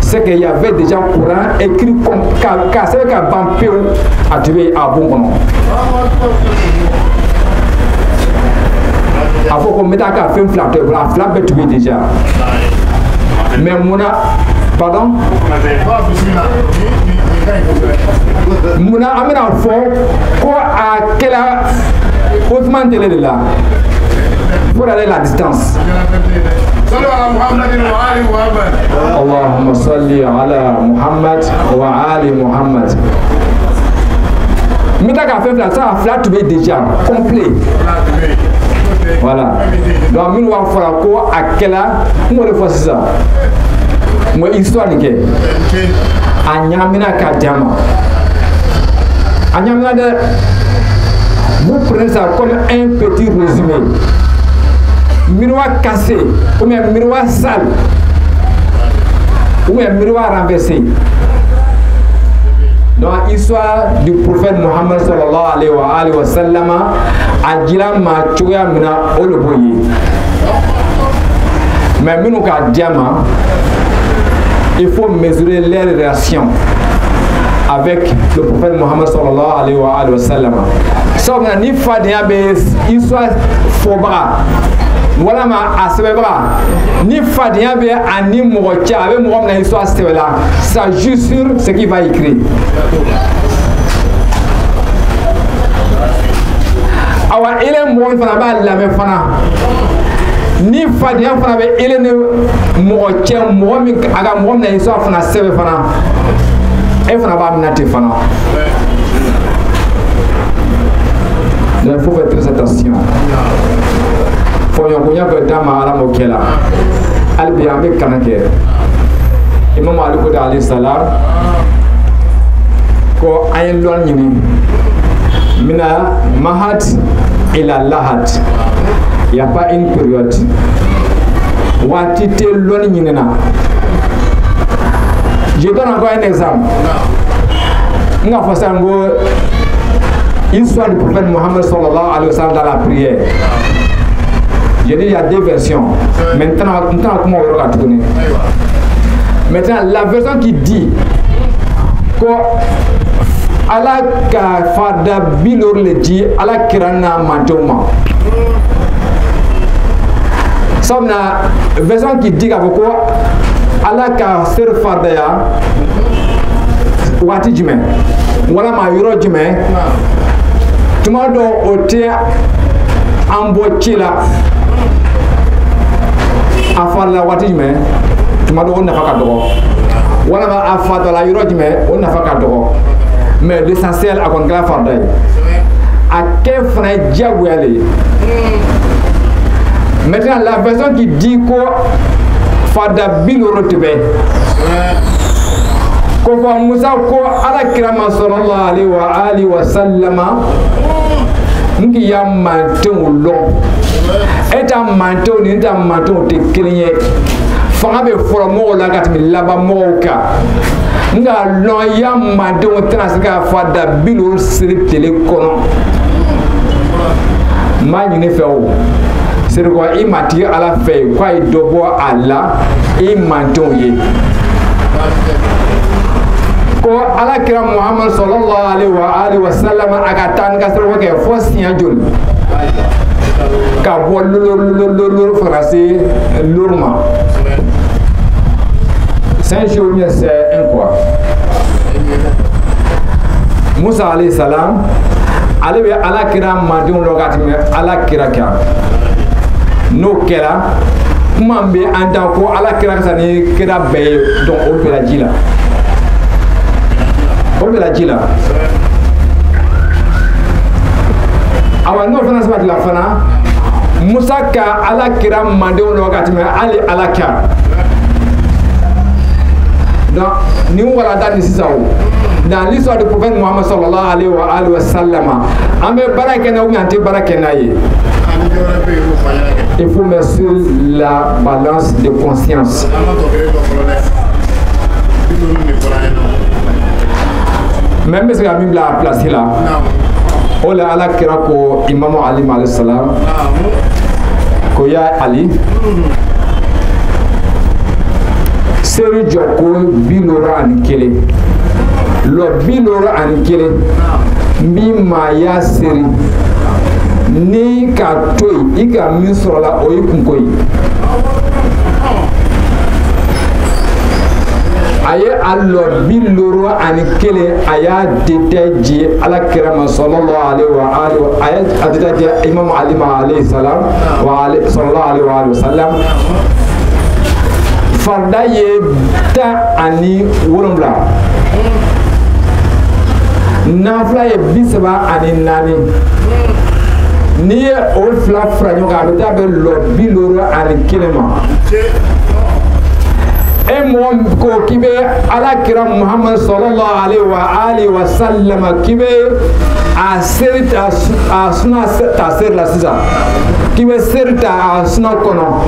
c'est qu'il y avait déjà un Coran écrit comme cassé qu'à vampire à tuer à bon nom il faut qu'on mette à faire un flat la flat peut tuer déjà mais mon pardon Mouna amena fo ko a quelle hautement de là pour aller la distance. Allahumma salli ala Muhammad wa ali Muhammad. Mais t'as fait ça a flat déjà complet. Voilà. Donc nous va faire quoi à quelle on le fait ça. Moi histoire ni ke anyamina kadama anyamina de vous prenez ça comme un petit résumé miroir cassé ou même miroir sale ou même miroir renversé dans l'histoire du prophète Mohammed sallallahu alayhi wa sallam a dit ma choya mina oloboye mais minu ka diama il faut mesurer les relations avec le prophète Mohammed sallallahu alayhi wa sallam. Sauf que ni fadia be histoire fobra wala ma asebra ni fadia be ani mocha avec mo na histoire là ça juste sur ce qu'il va écrire. Awa ele mo fana ba la me fana ni fadia fana be ele ne mo che mo mi aga mo na histoire fana sebe fana e fana ba minati fana. Il faut faire très attention. Faut y avoir que dama ala mokela albi ambe kanake imam ali ko alayhi salam ko ayen lon nyini mina mahat ila lahat. Il n'y a pas une période. Watite loni nyinena. Je donne encore un exemple. Nga fasango histoire du prophète Mohammed sallallahu alayhi wa sallam dans la prière. Je dis il y a deux versions. Maintenant comment on va tourner. Maintenant la version qui dit que ala ka fada bilor le dit ala kirana manjoma. Comme la version qui dit qu'avec quoi Allah ka ser fardaya wati jumɛn walama yɔrɔ jumɛn tuma dɔ o tɛ an bɔ ci la a farila waati jumɛn tuma dɔ o nafa ka dɔgɔ walama a fatɔla yɔrɔ jumɛn o nafa ka dɔgɔ mais l'essentiel a kɔni kɛra farida ye a kɛ fana ye diyagoya le ye. Maintenant, la version qui dit que Fada Biloro Tibé, que Moussa ko ala kirama sallallahu alayhi wa sallam, ngi ya manton long, et un manton ni un manton te cligné, fanga be foromo la gatmi laba moka, nga long ya manton transga Fada Biloro slip téléconon, man ne fait où. C'est quoi il m'a tiré à la feuille quoi il doit Allah et manton ye ko ala kira Muhammad sallallahu alayhi wa sallam agatan kasro ke fosi ajul ka bololo français lourma Saint Jérôme c'est un quoi Moussa alayhi salam ale ala kira manton logatime ala kira ka no kera kuma be anda ko ala kira sani kira be donc o be la jila awa no fana sabat la fana Musa ka ala kira mande on wakati me ali ala kira donc ni wala dal sisawo dans l'histoire du prophète Mohammed sallallahu alayhi wa sallam ambe barakena ou anti barakena ye. Il faut mettre sur la balance de conscience. même si la Bible a placé là o la ala kira ko Imam Ali alayhi salam ko ya Ali seri joko bilora an kele lo bilora an kele mi ma ya seri ni ka toy ika min sorola o yikun koy aye allo biloro an kele aya detaji ala kirama sallallahu alaihi wa alihi aya detaji Imam Ali alayhi salam wa ali sallallahu alaihi wa sallam farda ye ta ani wolumla nafla ye bisaba ani nani ni o fla franyo ga ta be lo biloro ani kilema e mo ko kibe ala kira Muhammad sallallahu alaihi wa alihi wa sallam kibe aserta asuna tasir la sisa kibe serta asuna kono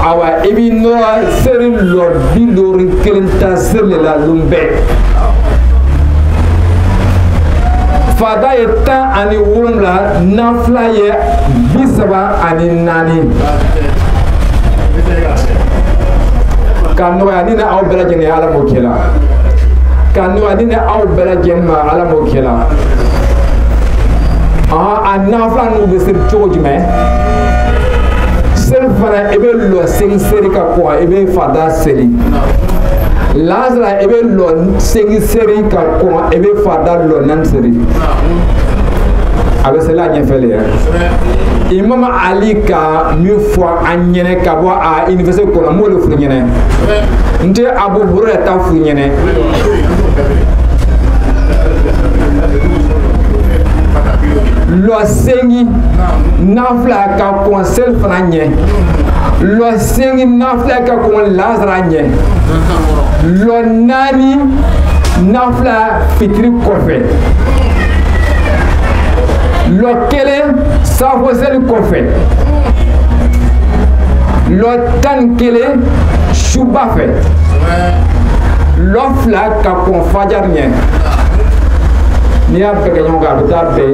awa ibi no seri lo biloro kilenta sir la lumbe fada ye tan ani wolonwula nafila ye bisaba ani naani ka nɔgɔya ni aw bɛɛ lajɛlen ye ala m'o kɛ la ka nɔgɔya ni aw bɛɛ lajɛlen ma ala m'o kɛ la a nafila ninnu bɛ seri cogo jumɛn seri fana i bɛ lɔ segi seri ka kɔn i bɛ fada seri Lazara ebe lo segi seri ka kɔn ebe fada lo nan seri a bɛ se la ɲɛfɛli ya Imam Ali ka min fɔ an ɲɛnɛ ka bɔ a université kɔnɔ m'o le furu ɲɛnɛ n tɛ Abu Hurairata ta furu ɲɛnɛ lɔ segi nafila ka kɔn seli fana ɲɛ lɔ segi nafila ka kɔn Lazara ɲɛ lɔ naani nafila fitiri kɔfɛ lɔ kelen safo seli kɔfɛ lɔ tan kelen suba fɛ lɔ fila ka kɔn fajari ɲɛ n'i y'a bɛɛ kɛ ɲɔgɔn kan a bɛ taa bɛn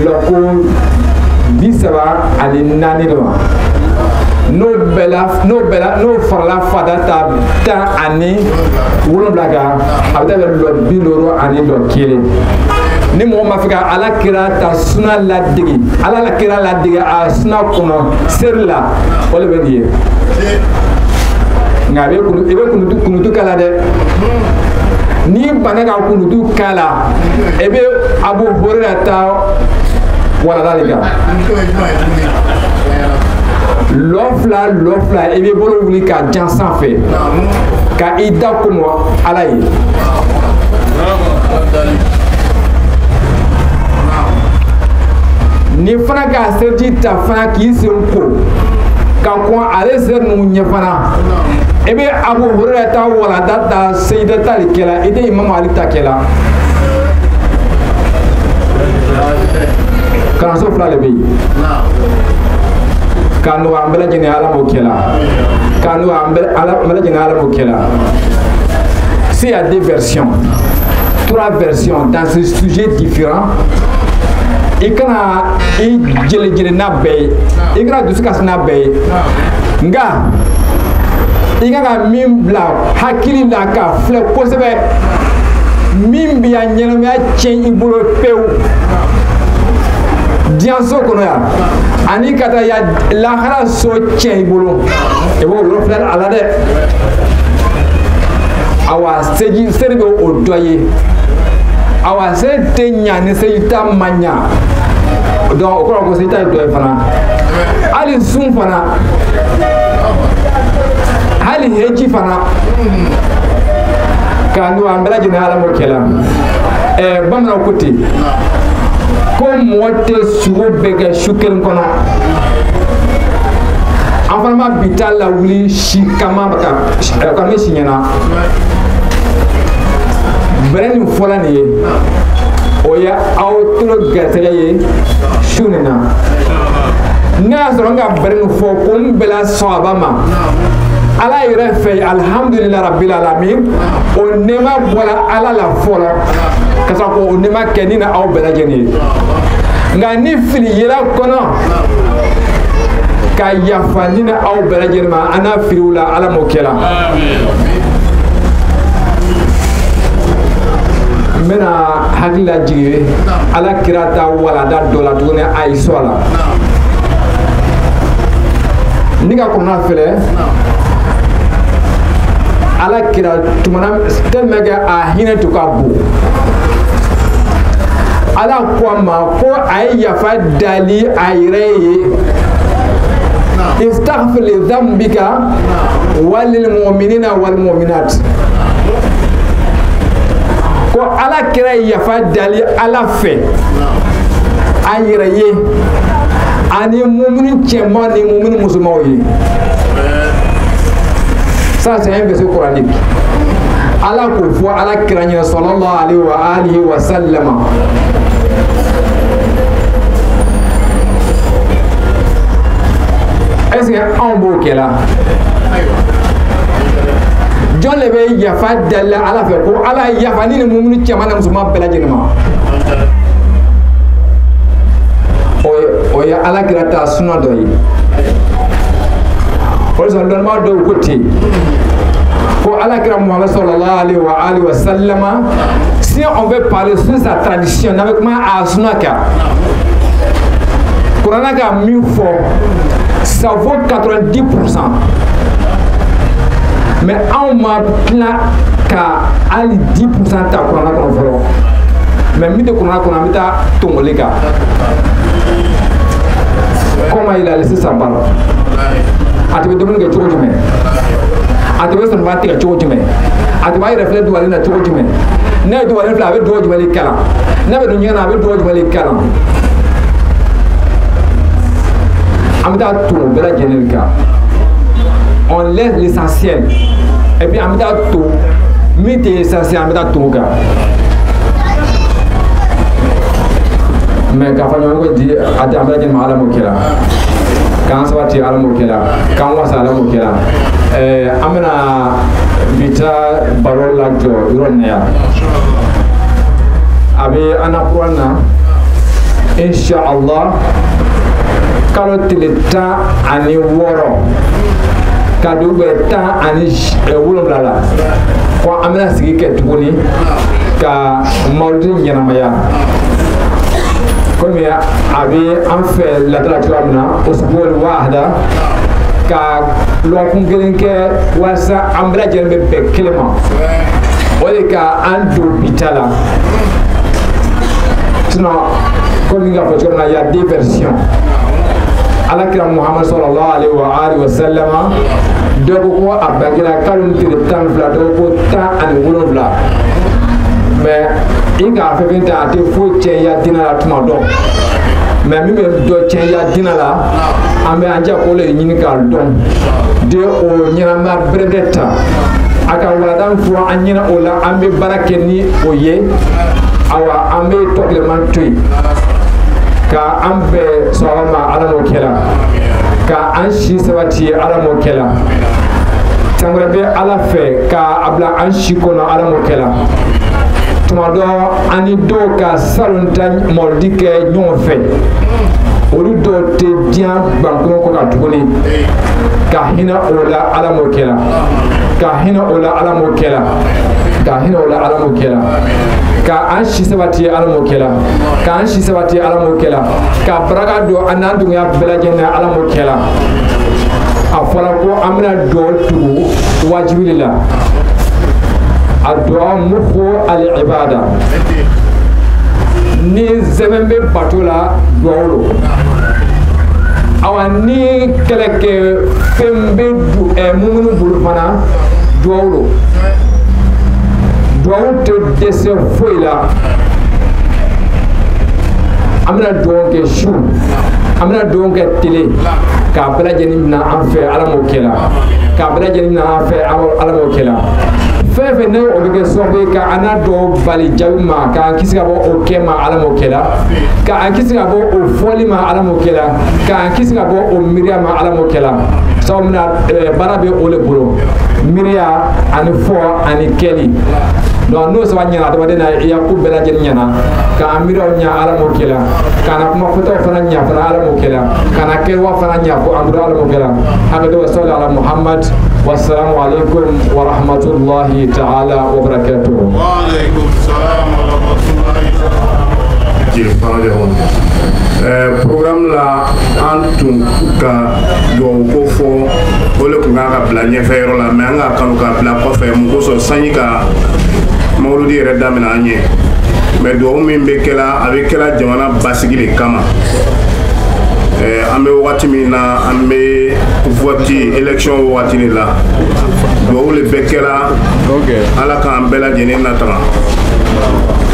lɔko 34 de ma n'o farala fada ta 17 kan a bɛ taa bɛn lɔ 51 ni mɔgɔ ma fɛ ka ala kira ta suna ladege ala la kira ladege a suna kɔnɔ seri la o de bɛ nin ye nka i bɛ kunutu kala dɛ ni bana ka kunutu kala i bɛ Abu Hurairata walala de kan lɔ fila i bɛ bolo wuli ka jan sanfɛ ka i da kɔmɔ ala ye ni fana ka serti ta fana k'i sen ko ka kɔn ale seri ninnu ɲɛ fana i bɛ Abu Hurairata walada ta seyidata de kɛla i tɛ Imam Ali ta kɛla kalanso fila de bɛ yen k'a nɔgɔya an bɛɛ lajɛlen ala m'o kɛla k'a nɔgɔya an bɛɛ lajɛlen ala m'o kɛla s'il y a deux versions 3 versions dans ce sujet différent i kana i jeli n'a bɛɛ ye i kana dusu kasi n'a bɛɛ ye nka i ka ka min bila hakili la ka filɛ kosɛbɛ min bɛ ya ɲɛnamaya tiɲɛ i bolo pewu diɲɛso kɔnɔ yan ani ka taa ya lahara so tiɲɛ i bolo i b'o yɔrɔ filɛ a la dɛ awa seri bɛ o dɔ ye awa seri tɛ ɲa ni seri ta ma ɲa donc o kɔrɔ ko seri ta ye dɔ ye fana hali sun fana hali heji fana k'a n'o an bɛɛ lajɛlen ala m'o kɛla bamananw ko ten ko mɔgɔ tɛ sogo bɛɛ kɛ su kelen kɔnɔ an fana ma bi ta lawuli si kama ka min si ɲɛna bɛrɛ nin fɔla nin ye o ye aw tolo garisɛgɛ ye su nin na n'a y'a sɔrɔ n ka bɛrɛ nin fɔ ko n bɛɛ la sɔn a ba ma ala yɛrɛ fɛ alhamdulillah rabbil alamin o nɛma bɔra ala la fɔlɔ ka sɔrɔ ko o nɛma kɛ ni na aw bɛɛ lajɛlen ye nka ni fili yera kɔnɔ ka yafa ni na aw bɛɛ lajɛlen ma an n'a filiw la ala m'o kɛ la n bɛna hakili lajigin ala kira ta walada dɔ la tuguni a yi sɔn a la ni ka kɔnɔna filɛ ala kira tumana tellement que a hinɛ to ka bon ala ko a ma ko a ye yafa dali a yɛrɛ ye istaghfir li dhanbika walil mu'minina wal mu'minat ko ala kira ye yafa dali ala fɛ a yɛrɛ ye ani mumini cɛman ni mumini musomanw ye ça c'est un verset coranique ala ko fɔ ala kira ɲɛ sallallahu alaihi wa alihi wa sallama est-ce que anw b'o kɛ la jɔn de bɛ yafa dali ala fɛ ko ala yafa ni mumini cɛman ni musoman bɛɛ lajɛlen ma o ye ala kira ta suna dɔ ye o de sɔrɔ dɔnnibaga dɔw ko ten ko ala kira Muhammad sallallahu alaihi wa sallama si on veut parler sur sa tradition n'avait comment à suna kan Kurana ka min fɔ ça vaut 90% mais anw ma tila ka hali 10% ta Kurana kɔnɔ fɔlɔ mais min tɛ Kurana kɔnɔ an bɛ taa tɔnbɔli kan comment il a laissé sa balle a tɛ bɛ dumuni kɛ cogo jumɛn a tɛ bɛ sɔrɔ tigɛ cogo jumɛn a tɛ b'a yɛrɛ filɛ duwalen na cogo jumɛn ne ye duwalen filɛ a bɛ duwawu jumɛn de kalan ne bɛ don ɲɛgɛn na a bɛ duwawu jumɛn de kalan an bɛ taa ton bɛɛ lajɛlen kan on laisse l'essentiel et puis an bɛ taa ton min tɛ essentiel an bɛ taa ton kan mais k'a fɔ ɲɔgɔn ko di a tɛ an bɛɛ lajɛlen ma ala m'o kɛ la k'an sabati ala m'o kɛ la k'an wasa ala m'o kɛ la an bɛna bi ta baro lajɔ yɔrɔ nin yan a bɛ an na kuran na inshallah kalo tile 16 ka don bɛ 17 la ko an bɛna sigi kɛ tuguni ka mawlidi ɲɛnamaya komi a bɛ an fɛ ladala cogoya min na usbuul wahida ka lɔkun kelen kɛ walasa an bɛɛ lajɛlen bɛ bɛn kelen ma o de ka an don bi ta la sinon komi n y'a fɔ cogo min na y a deux versions ala kira Muhammad sallallahu alaihi wa sallama dɔ ko ko a bangera kalo tile 12 dɔ ko 17 mais i k'a fɛn fɛn ta a tɛ foyi cɛnya dina la tuma dɔ mais min bɛ dɔ cɛnya dina la an bɛ an jɛ k'o le ɲini k'a dɔn de o ɲɛnama bɛrɛbɛrɛ ta a ka walanda fɔ an ɲɛna o la an bɛ baara kɛ ni o ye awa an bɛ tɔgɔlɛman to yen ka an bɛɛ sɔgɔma ma ala m'o kɛ la ka an si sabati ala m'o kɛ la san wɛrɛ bɛ ala fɛ ka a bila an si kɔnɔ ala m'o kɛ la tuma dɔ an ni dɔw ka salon ta mɔlidi kɛ ɲɔgɔn fɛ olu dɔw tɛ diɲɛ bankɔnɔ kɔ ka tuguni ka hinɛ o la ala m'o kɛ la ka hinɛ o la ala m'o kɛ la ka hinɛ o la ala m'o kɛ la ka an si sabati ala m'o kɛ la ka an si sabati ala m'o kɛ la ka baraka don an n'an dunya bɛɛ lajɛlen na ala m'o kɛ la a fɔra ko an bɛna dɔ tugu wajibili la الدعاء مخو العبادة ni zɛmɛ bɛ bato la duwawu awa ni kɛlɛkɛ fɛn bɛ mumunu bolo fana duwawu tɛ dɛsɛ foyi la an bɛna duwawu kɛ su an bɛna duwawu kɛ tile k'a bɛɛ lajɛlen minɛ an fɛ ala m'o kɛ la k'a bɛɛ lajɛlen minɛ an fɛ ala m'o kɛ la fɛn fɛn ne o bɛ kɛ sababu ye ka an n'a dɔw bali jaabi ma k'an kisi ka bɔ o kɛ ma ala m'o kɛ la k'an kisi ka bɔ o fɔli ma ala m'o kɛ la k'an kisi ka bɔ o miiriya ma ala m'o kɛ la somna barabe ole bolo miria ani fo ani keli no no so nyana to dena yakub bela jen nyana ka amiro nya ala mo kila kana kuma foto fana nya fana ala mo kila kana ke wa fana nya ko amiro ala mo kila haka do sallallahu ala muhammad wassalamu alaikum wa rahmatullahi ta'ala wa barakatuh wa alaikum salam wa rahmatullahi ta'ala. Programme la antum ka do ko fo ole ko ngaka bla nya fayro la me nga kanu ka bla ko fe mu ko so sanyi ka mawludi re damina anye me do min be kala avec kala jamana basigile kama ambe wati mina ambe voti election wati ni la do le bekela ala kan bela jeni na tara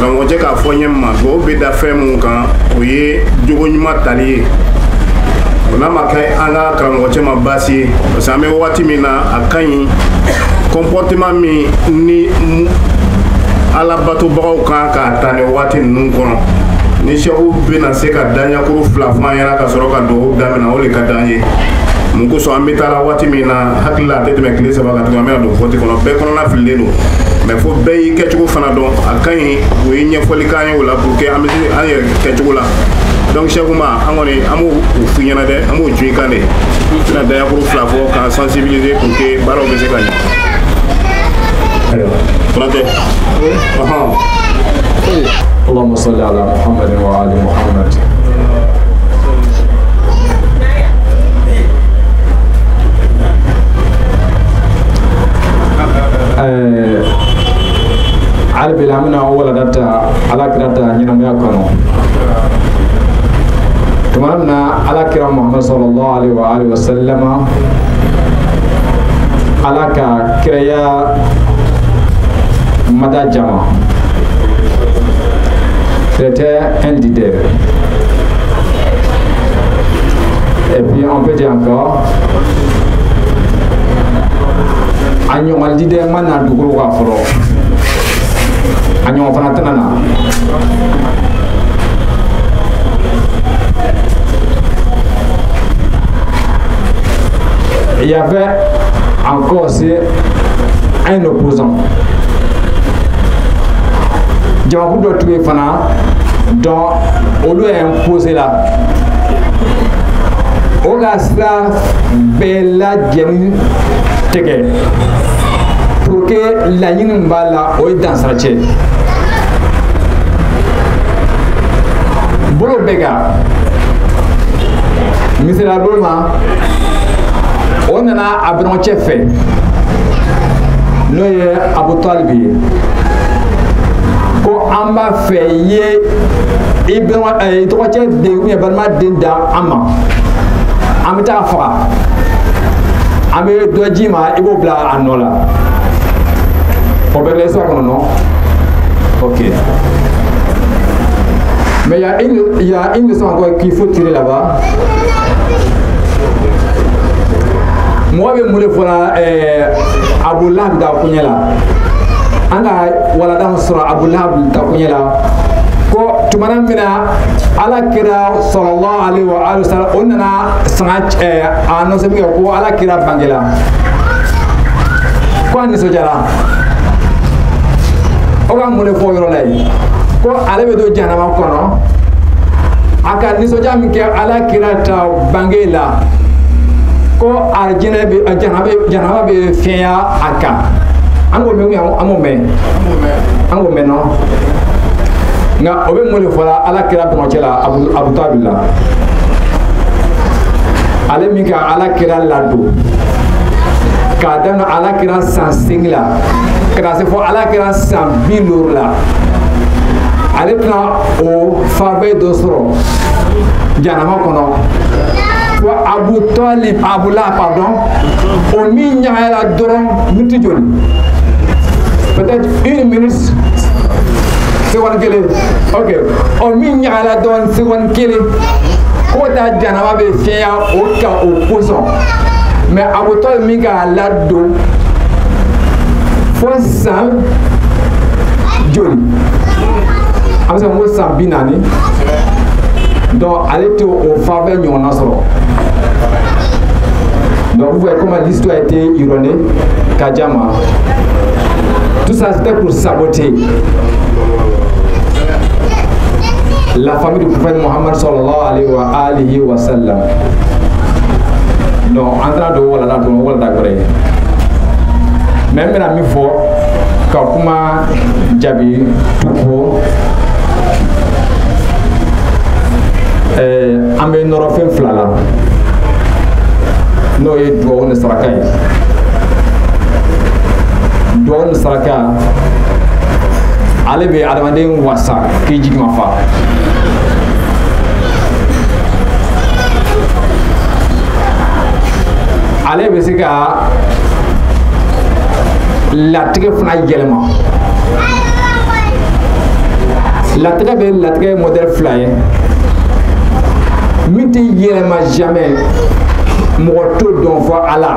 rango je ka fonye ma do be da fe mun kan oye jogo nyuma tali ona makai anga kan wo ma basi parce ambe wati mina akan comportement mi ni ala bato bagaw kan ka tane wati nun kono ni shehu bina se ka danya kuru flafan yana ka soro ka do damina ole ka danye mun ko so ambitala wati mina hakila tete me klese ba ka tuma me do foti kono be kono na fileno me fo be yi ke chugo fana do akan wo yi nyefoli kan wala pour que ambi ayer ke chugo la donc shehu ma angoni amu finyana de amu jui kane na danya kuru flafo ka sensibiliser pour que baro be se kan اللهم صل على محمد وآل محمد على بلامنا أول داتا على كراتا نينام يكونو تمامنا على كرام محمد صلى الله عليه وآله وسلم على كريا Mada Jama. C'était un leader. Et puis on peut dire encore, Agnon un leader mana dugulu wa foro. Agnon fana tanana. Il y avait encore un opposant. Jamaku do tué fana donc olu est imposé là o ga sira bela jeni tege pour que la ñini bala o dans sarche bolo bega misira bolma on a abron chefe no ye Abu Talib ko amba feye ibn ay to ci de ni balma dinda amma amta fa ame dojima ibo bla anola o bele so kono non OK mais il y a une leçon encore qu'il faut tirer là-bas. Moi je me voilà Abu Lahab da kunyala anga wala dan sura Abu Lahab da kunyala ko tumana mina ala kira sallallahu alaihi wa alihi wasallam onna sangat ano sebi ko ala kira bangela ko ani sojara o ga mo le fo yoro lay ko ala be do janama kono aka ni soja mi ke ala kira ta bangela ko arjina be janaba be fiya aka ango me amo me no nga obe mo le fola ala kira to chela abu tabilla ale mi ka ala kira lado ka dana ala kira san singla kada se fo ala kira san bilur la ale tna o fabe dosro janama kono Abu Talib Abula pardon on mi ñaala doron muti joli peut-être une minute c'est one kele OK on mi ñaala don c'est one kele ko da janaba be fiya o ka opposant mais Abu Talib mi ga la do fo sam joli amsa mo sam binani donc allez au faveur ñona soro donc Donc vous voyez comment l'histoire a été ironée, Kajama. Tout ça c'était pour saboter la famille du prophète Mohammed sallallahu alayhi wa sallam. Donc en train de voir là, même la mi fo ka kuma jabi tuko ambe noro fen flala no e do on saraka do on saraka ale be adamaden wasa ki jigma fa ale be se ka latige fana yelma latige modèle fly miti yelma jamais moto don fo ala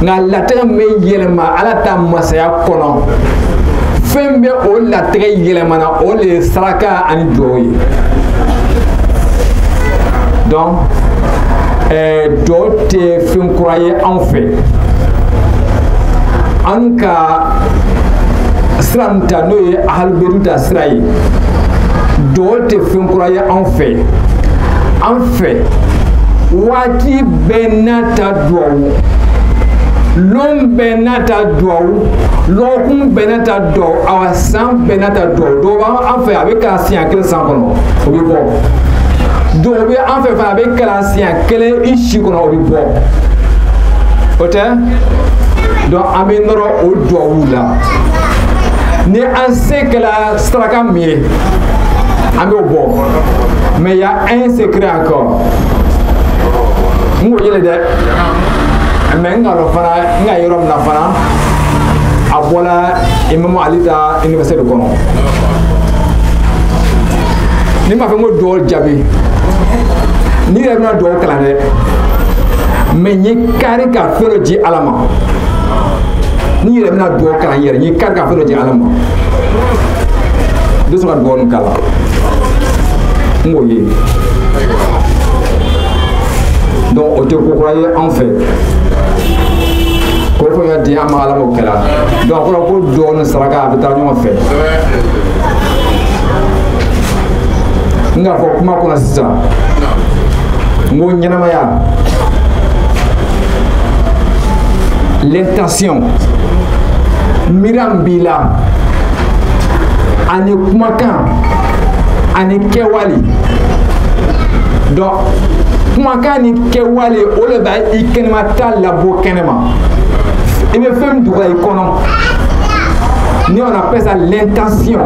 nga latige me yelma ala ta masaya kono fembe o latige yelma na o le saraka ani doyi donc dote fin croyé en fait anka sramta noye ahalberuta srai dote fin croyé en fait wati benata dou lom benata dou lokum benata dou awasam benata dou en fait avec ancien quel sang kono obi bo do be en fait avec ancien quel ishi kono obi bo ote donc aminoro o doula ni an sait que la straka mieux ame bo mais il y a un secret encore ngo yele de mais ngalo fana nga yorom na fana abola imam ali da université de kono ni ma fe ngo do jabi ni re na do kala de mais ni kari ka fero ji alama ni re na do kala yer ni kari ka fero ji alama do so do on kala ngo ye donc au te croyez en fait ko fo ya dia ma alama kala donc ko do on saraka be ta ñoo fait nga fo kuma ko na sisa ngo ñanama ya l'intention mirambila ani kumakan ani kewali donc kumakan ni kewali o le ba ikenema ta labo kenema et me femme du kono ni on appelle ça l'intention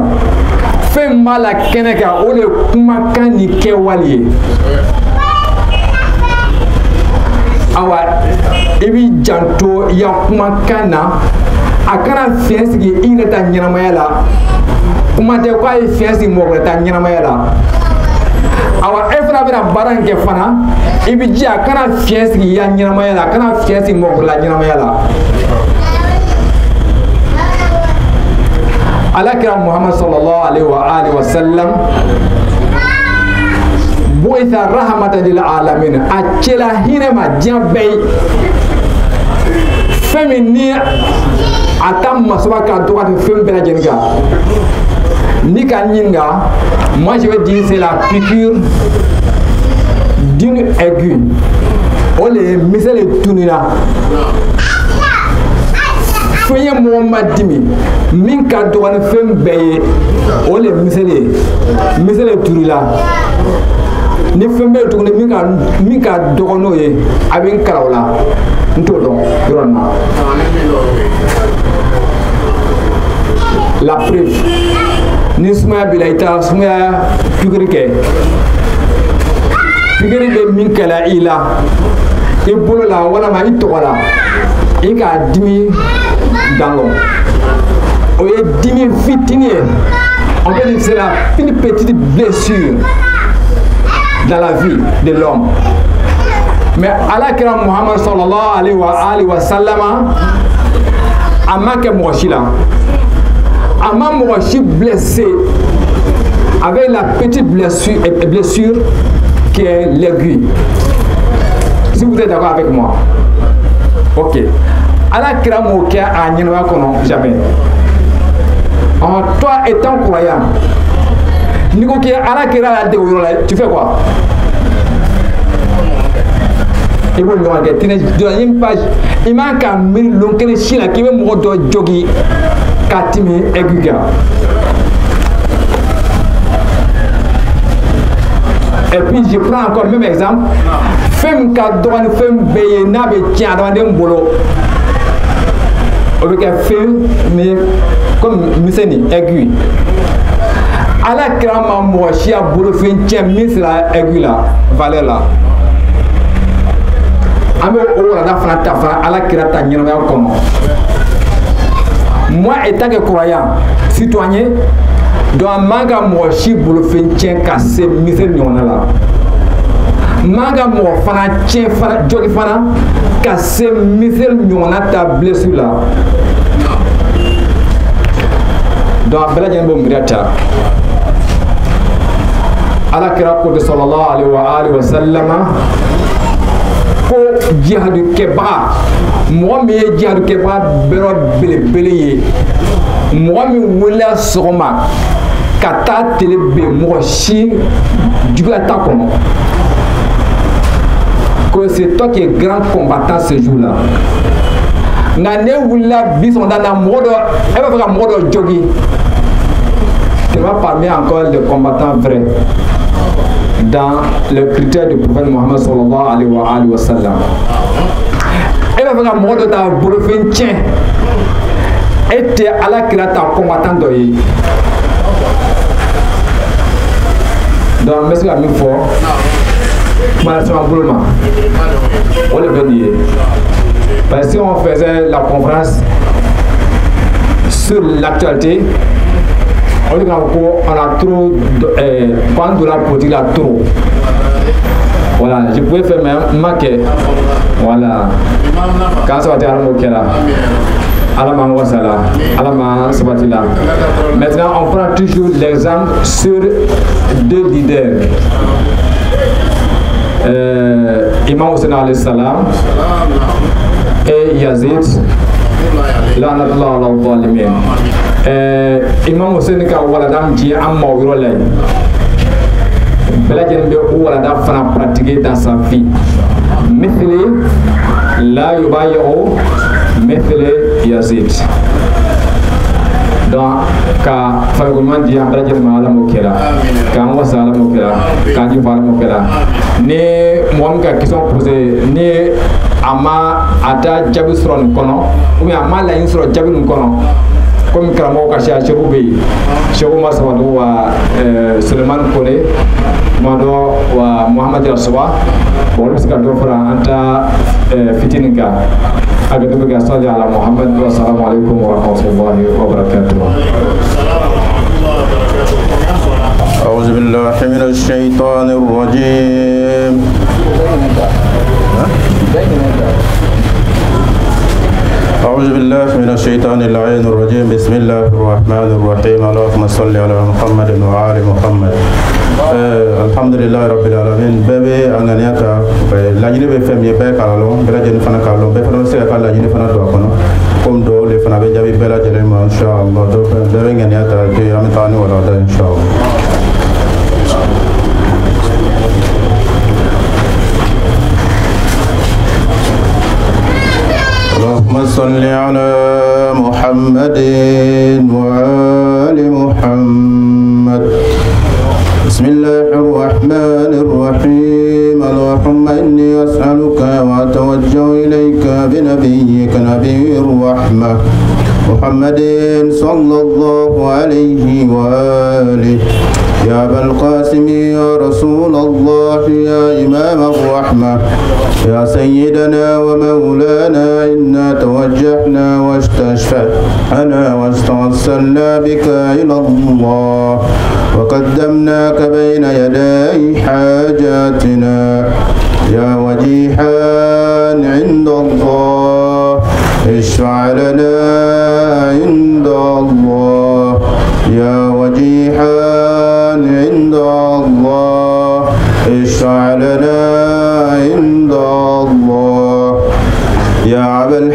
fait mal à keneka o le kumakan ni kewali awa ibi janto ya kumakana akana fiensigi ina ta nyanamaya la kuma te ko ay fiensi mo ta nyanamaya la awa efra bena baranke fana ibi ji akana fiensigi ya nyanamaya la kana fiensi mo la nyanamaya la alakira muhammad sallallahu alaihi wa sallam boita rahmatan lil alamin akela hinema diabay femini atam maswaka droit de femme bela jenga ni kaninga moi je vais dire c'est la piqûre d'une aiguille ole misele tunina foye mohamadimi min ka droit de femme beye ole misele turila ni fembe to ni minka dogono ye abin karawla nto don yorona la preuve ni suma bilaita suma pigrike be minkala ila ibolo la wala ma itola ika dimi dango o ye dimi fitini on peut dire c'est une petite blessure dans la vie de l'homme. Mais Allah kira Muhammad sallallahu alayhi wa sallama ama ke mochila ama mochi blessé avec la petite blessure qui est l'aiguille. Si vous êtes d'accord avec moi. Ok. Allah kira mo kɛ a ɲɛnɛmaya kɔnɔ jamais. Toi étant croyant, ni ko k'i Allah kira la dege o yɔrɔ la, tu fais quoi? I b'o ɲɔgɔn kɛ tɛnɛ deuxième page. I man ka miiri lon kelen si la k'i bɛ mɔgɔ dɔ jogi ka timi aigu kan. Et puis je prends encore le même exemple. Femme ka dɔgɔ ni fɛn bɛɛ ye n'a bɛ tiɲɛ adamaden bolo. O bɛ kɛ fɛn min comme misɛnnin aigu. Allah kira ma mɔgɔ si y'a bolo fɛn tiɲɛ min sera aigu la valeur la. An bɛ o walanda fana ta fana Allah kira ta ɲɛnamaya kɔnɔ. Moi étant que croyant, citoyen, donc man ka mɔgɔ si bolo fɛn tiɲɛ ka se misɛnnin ɲɔgɔnna la. Man ka mɔgɔ fana tiɲɛ fana jogi fana ka se misɛnnin ɲɔgɔnna ta blessure la. Donc a bɛɛ lajɛlen b'o miiriya ta. Allah kira ko de sallallahu alaihi wa sallama ko jihadu kɛbaga mɔgɔ min ye jihadu kɛbaga bɛrɛ belebele ye mɔgɔ min wulila sɔgɔma ka taa tele ben mɔgɔ si juguya t'a kɔnɔ que c'est toi qui es grand combattant ce jour-là. Nka ne wulila bi sɔgɔmada la mɔgɔ dɔ e b'a fɛ ka mɔgɔ dɔ jogi tu vas parmi encore les combattants vrais dans le critère du prophète Mohammed sallallahu alayhi wa sallam. E b'a fɛ ka mɔgɔ dɔ ta bolofɛn tiɲɛ e tɛ Allah kira ta combattant dɔ ye. Donc n bɛ se ka min fɔ kuma lase bolo ma o de bɛ nin ye. Parce que si on faisait la conférence sur l'actualité, on dit qu'on a trop de la politique là trop. Voilà, je pouvais faire même marquer. Voilà. Quand ça va être Alama Wasala, Alama Sabatila. Maintenant, on prend toujours l'exemple sur deux leaders. Imam Hussein alayhi salam et Yazid lanatullah ala zalimin. Imam Hussein ka waladam ji amma yoro lay belajen be o walada fana pratiquer dans sa vie mithli la yubayu mithli Yazid. Donc ka fargouman di am belajen ma ala mokela ka wasa ala mokela ka ji fara mokela ni mom ka question poser ni ama ata jabi sron kono ou bien ama la insro jabi nun kono comme kramo ka sha chebu be chebu masawado wa Suleiman Kole mado wa Muhammad Rasulullah bon ska do fara anta fitininka aga do ga salli ala Muhammad wa assalamu alaikum wa rahmatullahi wa barakatuh. أعوذ بالله من الشيطان الرجيم. أعوذ بالله من الشيطان اللعين الرجيم. بسم الله الرحمن الرحيم. اللهم صل على محمد وآل محمد. الحمد لله رب العالمين. بابي أنانياتا لاجين بفهم يبقى كارلون بلا جن فنا كارلون بفهم سيرك لاجين فنا دوكنا كم دو لفنا بجابي بلا جن ما إن شاء الله دو بابي أنانياتا كي أمتاني ولا ده إن شاء الله. اللهم صل على محمد وآل محمد. بسم الله الرحمن الرحيم. اللهم إني أسألك وأتوجه إليك بنبيك نبي الرحمة محمد صلى الله عليه وآله. يا أبا القاسم يا رسول الله يا إمام الرحمة يا سيدنا ومولانا إنا توجهنا واستشفعنا واستوصلنا بك إلى الله وقدمناك بين يدي حاجاتنا يا وجيها عند الله اشفع لنا عند الله يا وجيها عند الله اشفع لنا عند الله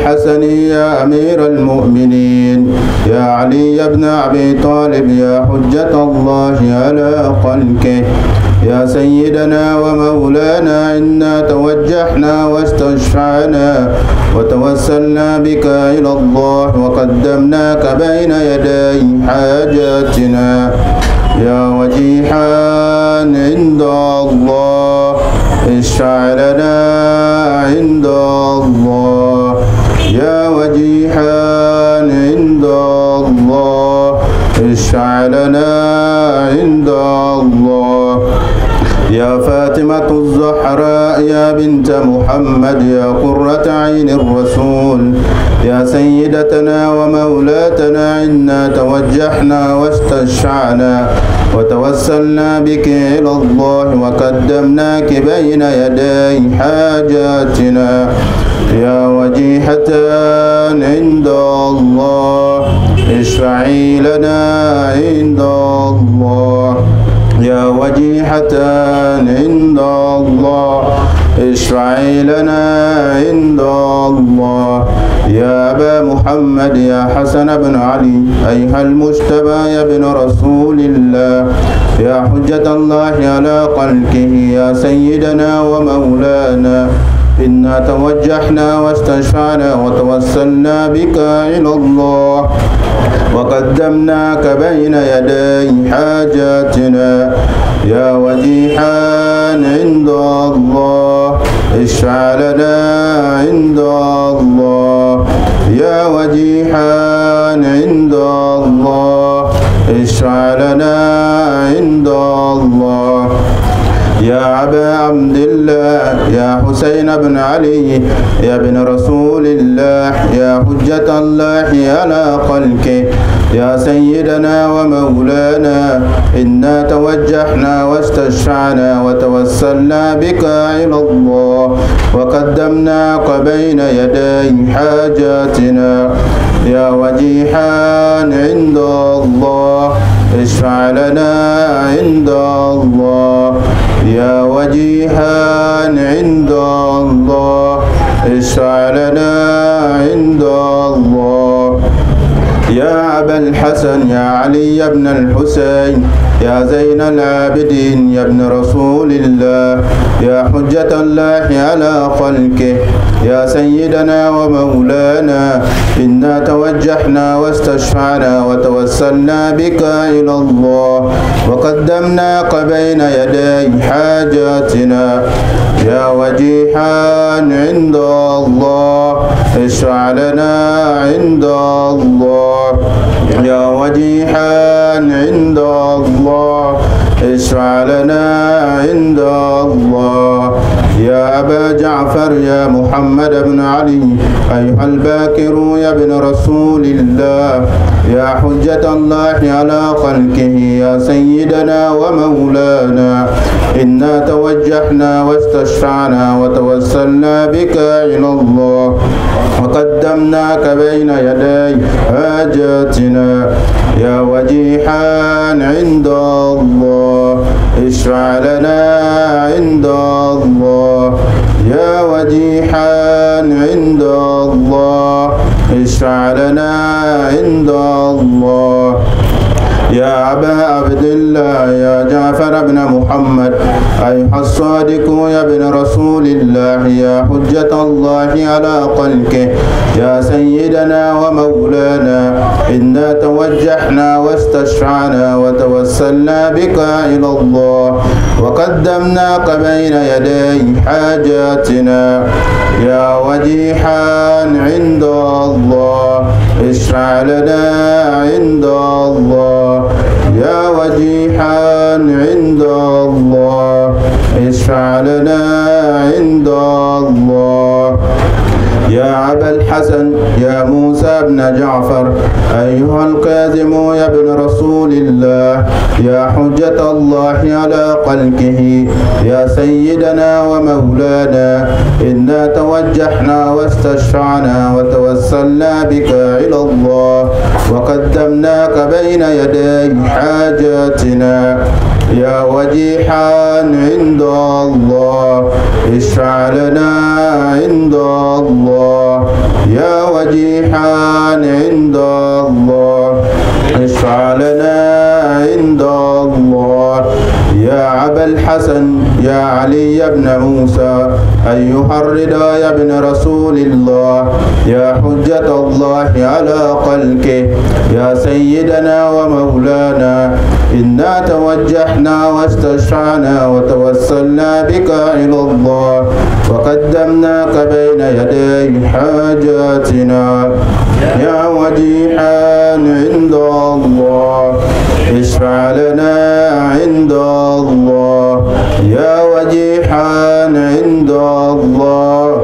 الحسن يا أمير المؤمنين يا علي بن أبي طالب يا حجة الله على خلقه يا سيدنا ومولانا إنا توجهنا واستشفعنا وتوسلنا بك إلى الله وقدمناك بين يدي حاجاتنا يا وجيها عند الله اشفع لنا عند الله يا وجيها عند الله اشفع لنا عند الله يا فاطمة الزهراء يا بنت محمد يا قرة عين الرسول يا سيدتنا ومولاتنا إنا توجهنا واستشفعنا وتوسلنا بك إلى الله وقدمناك بين يدي حاجاتنا يا وجيهة عند الله اشفعي لنا عند الله يا وجيهة عند الله اشفعي لنا عند الله يا أبا محمد يا حسن بن علي أيها المجتبى يا ابن رسول الله يا حجة الله على خلقه يا سيدنا ومولانا إنا توجهنا واستشفعنا وتوسلنا بك إلى الله وقدمناك بين يدي حاجاتنا يا وجيها عند الله اشفع لنا عند الله يا وجيها عند الله اشفع لنا عند الله يا أبا عبد الله يا حسين بن علي يا ابن رسول الله يا حجة الله على خلقه يا سيدنا ومولانا إنا توجهنا واستشفعنا وتوسلنا بك إلى الله وقدمناك بين يدي حاجاتنا يا وجيها عند الله اشفع لنا عند الله يا وجيها عند الله اشفع لنا عند الله يا أبا الحسن يا علي بن الحسين يا زين العابدين يا ابن رسول الله يا حجة الله على خلقه يا سيدنا ومولانا إنا توجهنا واستشفعنا وتوسلنا بك إلى الله وقدمناك بين يدي حاجاتنا يا وجيها عند الله اشفع لنا عند الله يا وجيها عند الله اشفع لنا عند الله يا أبا جعفر يا محمد بن علي أيها الباكر يا ابن رسول الله يا حجة الله على خلقه يا سيدنا ومولانا إنا توجهنا واستشفعنا وتوسلنا بك إلى الله وقدمناك بين يدي حاجاتنا يا وجيها عند الله اشفع لنا عند الله يا وجيها عند الله اشفع لنا عند الله يا أبا عبد الله يا جعفر بن محمد أيها الصادق يا ابن رسول الله يا حجة الله على خلقه يا سيدنا ومولانا إنا توجهنا واستشفعنا وتوسلنا بك إلى الله وقدمناك بين يدي حاجاتنا يا وجيها عند الله اشفع لنا عند الله يا وجيها عند الله اشفع لنا عند الله يا أبا الحسن يا موسى بن جعفر أيها الكاظم يا ابن رسول الله يا حجة الله على خلقه يا سيدنا ومولانا إنا توجهنا واستشفعنا وتوسلنا بك إلى الله وقدمناك بين يدي حاجاتنا يا وجيها عند الله اشفع لنا عند الله يا وجيها عند الله اشفع لنا عند الله يا أبا الحسن يا علي بن موسى أيها الرضا يا ابن رسول الله يا حجة الله على خلقه يا سيدنا ومولانا إنا توجهنا واستشفعنا وتوسلنا بك إلى الله وقدمناك بين يدي حاجاتنا يا وجيها عند الله اشفع لنا عند الله يا وجيها عند الله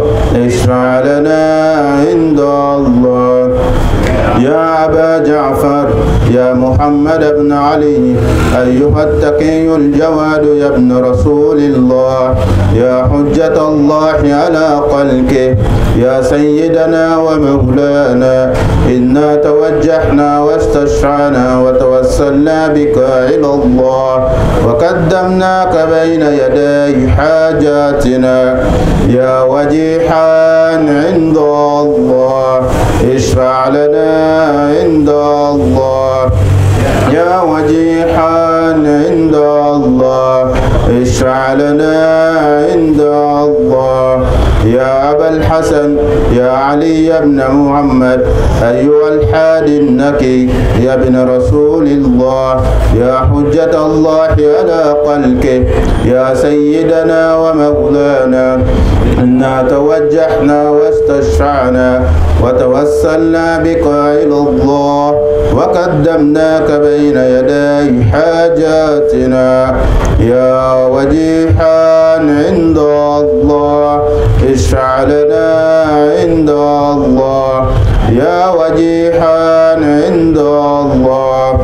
اشفع لنا عند الله يا أبا جعفر يا محمد بن علي أيها التقي الجواد يا ابن رسول الله يا حجة الله على خلقه يا سيدنا ومولانا إنا توجهنا واستشفعنا وتوسلنا بك إلى الله وقدمناك بين يدي حاجاتنا يا وجيها عند الله اشفع لنا عند الله يا وجيها عند الله اشفع لنا عند الله يا أبا الحسن يا علي بن محمد أيها الحادي النكي يا ابن رسول الله يا حجة الله على خلقه يا سيدنا ومولانا إنا توجهنا واستشفعنا وتوسلنا بك إلى الله وقدمناك بين يدي حاجاتنا يا وجيها عند الله اشفع لنا عند الله يا وجيها عند الله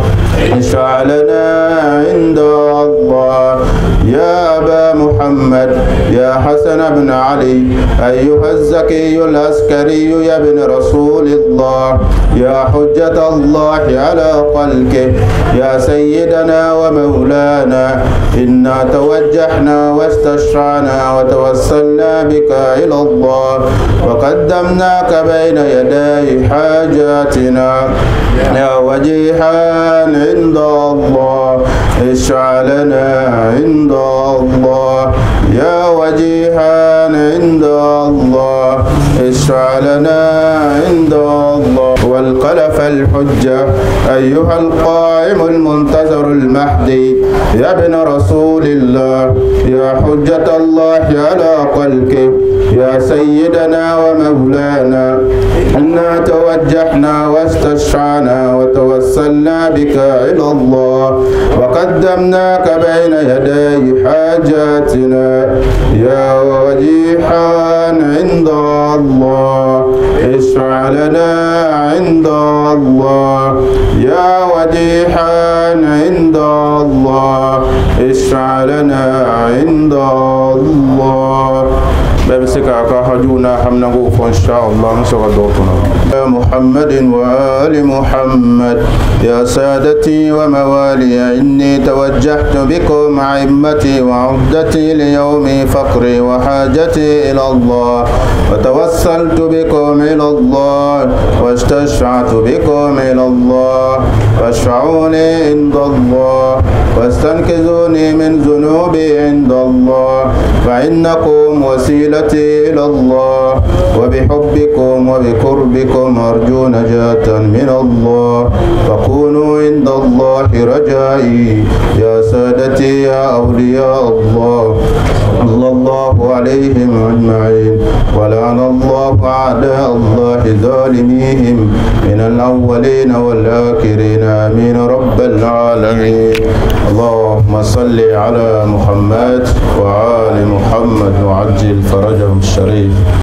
اشفع لنا عند الله يا أبا محمد يا حسن بن علي أيها الزكي العسكري يا ابن رسول الله يا حجة الله على خلقه يا سيدنا ومولانا إنا توجهنا واستشفعنا وتوسلنا بك إلى الله وقدمناك بين يدي حاجاتنا يا وجيها عند الله اشفع لنا عند الله يا وجيها عند الله اشفع لنا عند الله والقلف الحجة أيها القائم المنتظر المهدي يا ابن رسول الله يا حجة الله على خلقه يا سيدنا ومولانا إنا توجهنا واستشفعنا وتوسلنا بك إلى الله وقدمناك بين يدي حاجاتنا يا وجيها عند الله اشفع لنا عند الله يا وجيها عند الله اشفع لنا عند الله بسكا كهجونا حمنغو فان شاء الله نسوى دوتنا يا محمد وآل محمد يا سادتي وموالي إني توجهت بكم عمتي وعدتي ليوم فقري وحاجتي إلى الله وتوسلت بكم إلى الله واستشفعت بكم إلى الله فاشفعوني عند الله واستنقذوني من ذنوبي عند الله فإنكم وسيلتي إلى الله وبحبكم وبقربكم أرجو نجاة من الله فكونوا عند الله رجائي يا سادتي يا أولياء الله صلى الله عليهم أجمعين ولعن الله أعداء الله ظالميهم من الأولين والآخرين آمين رب العالمين اللهم صل على محمد وآل محمد وعجل فرجهم الشريف.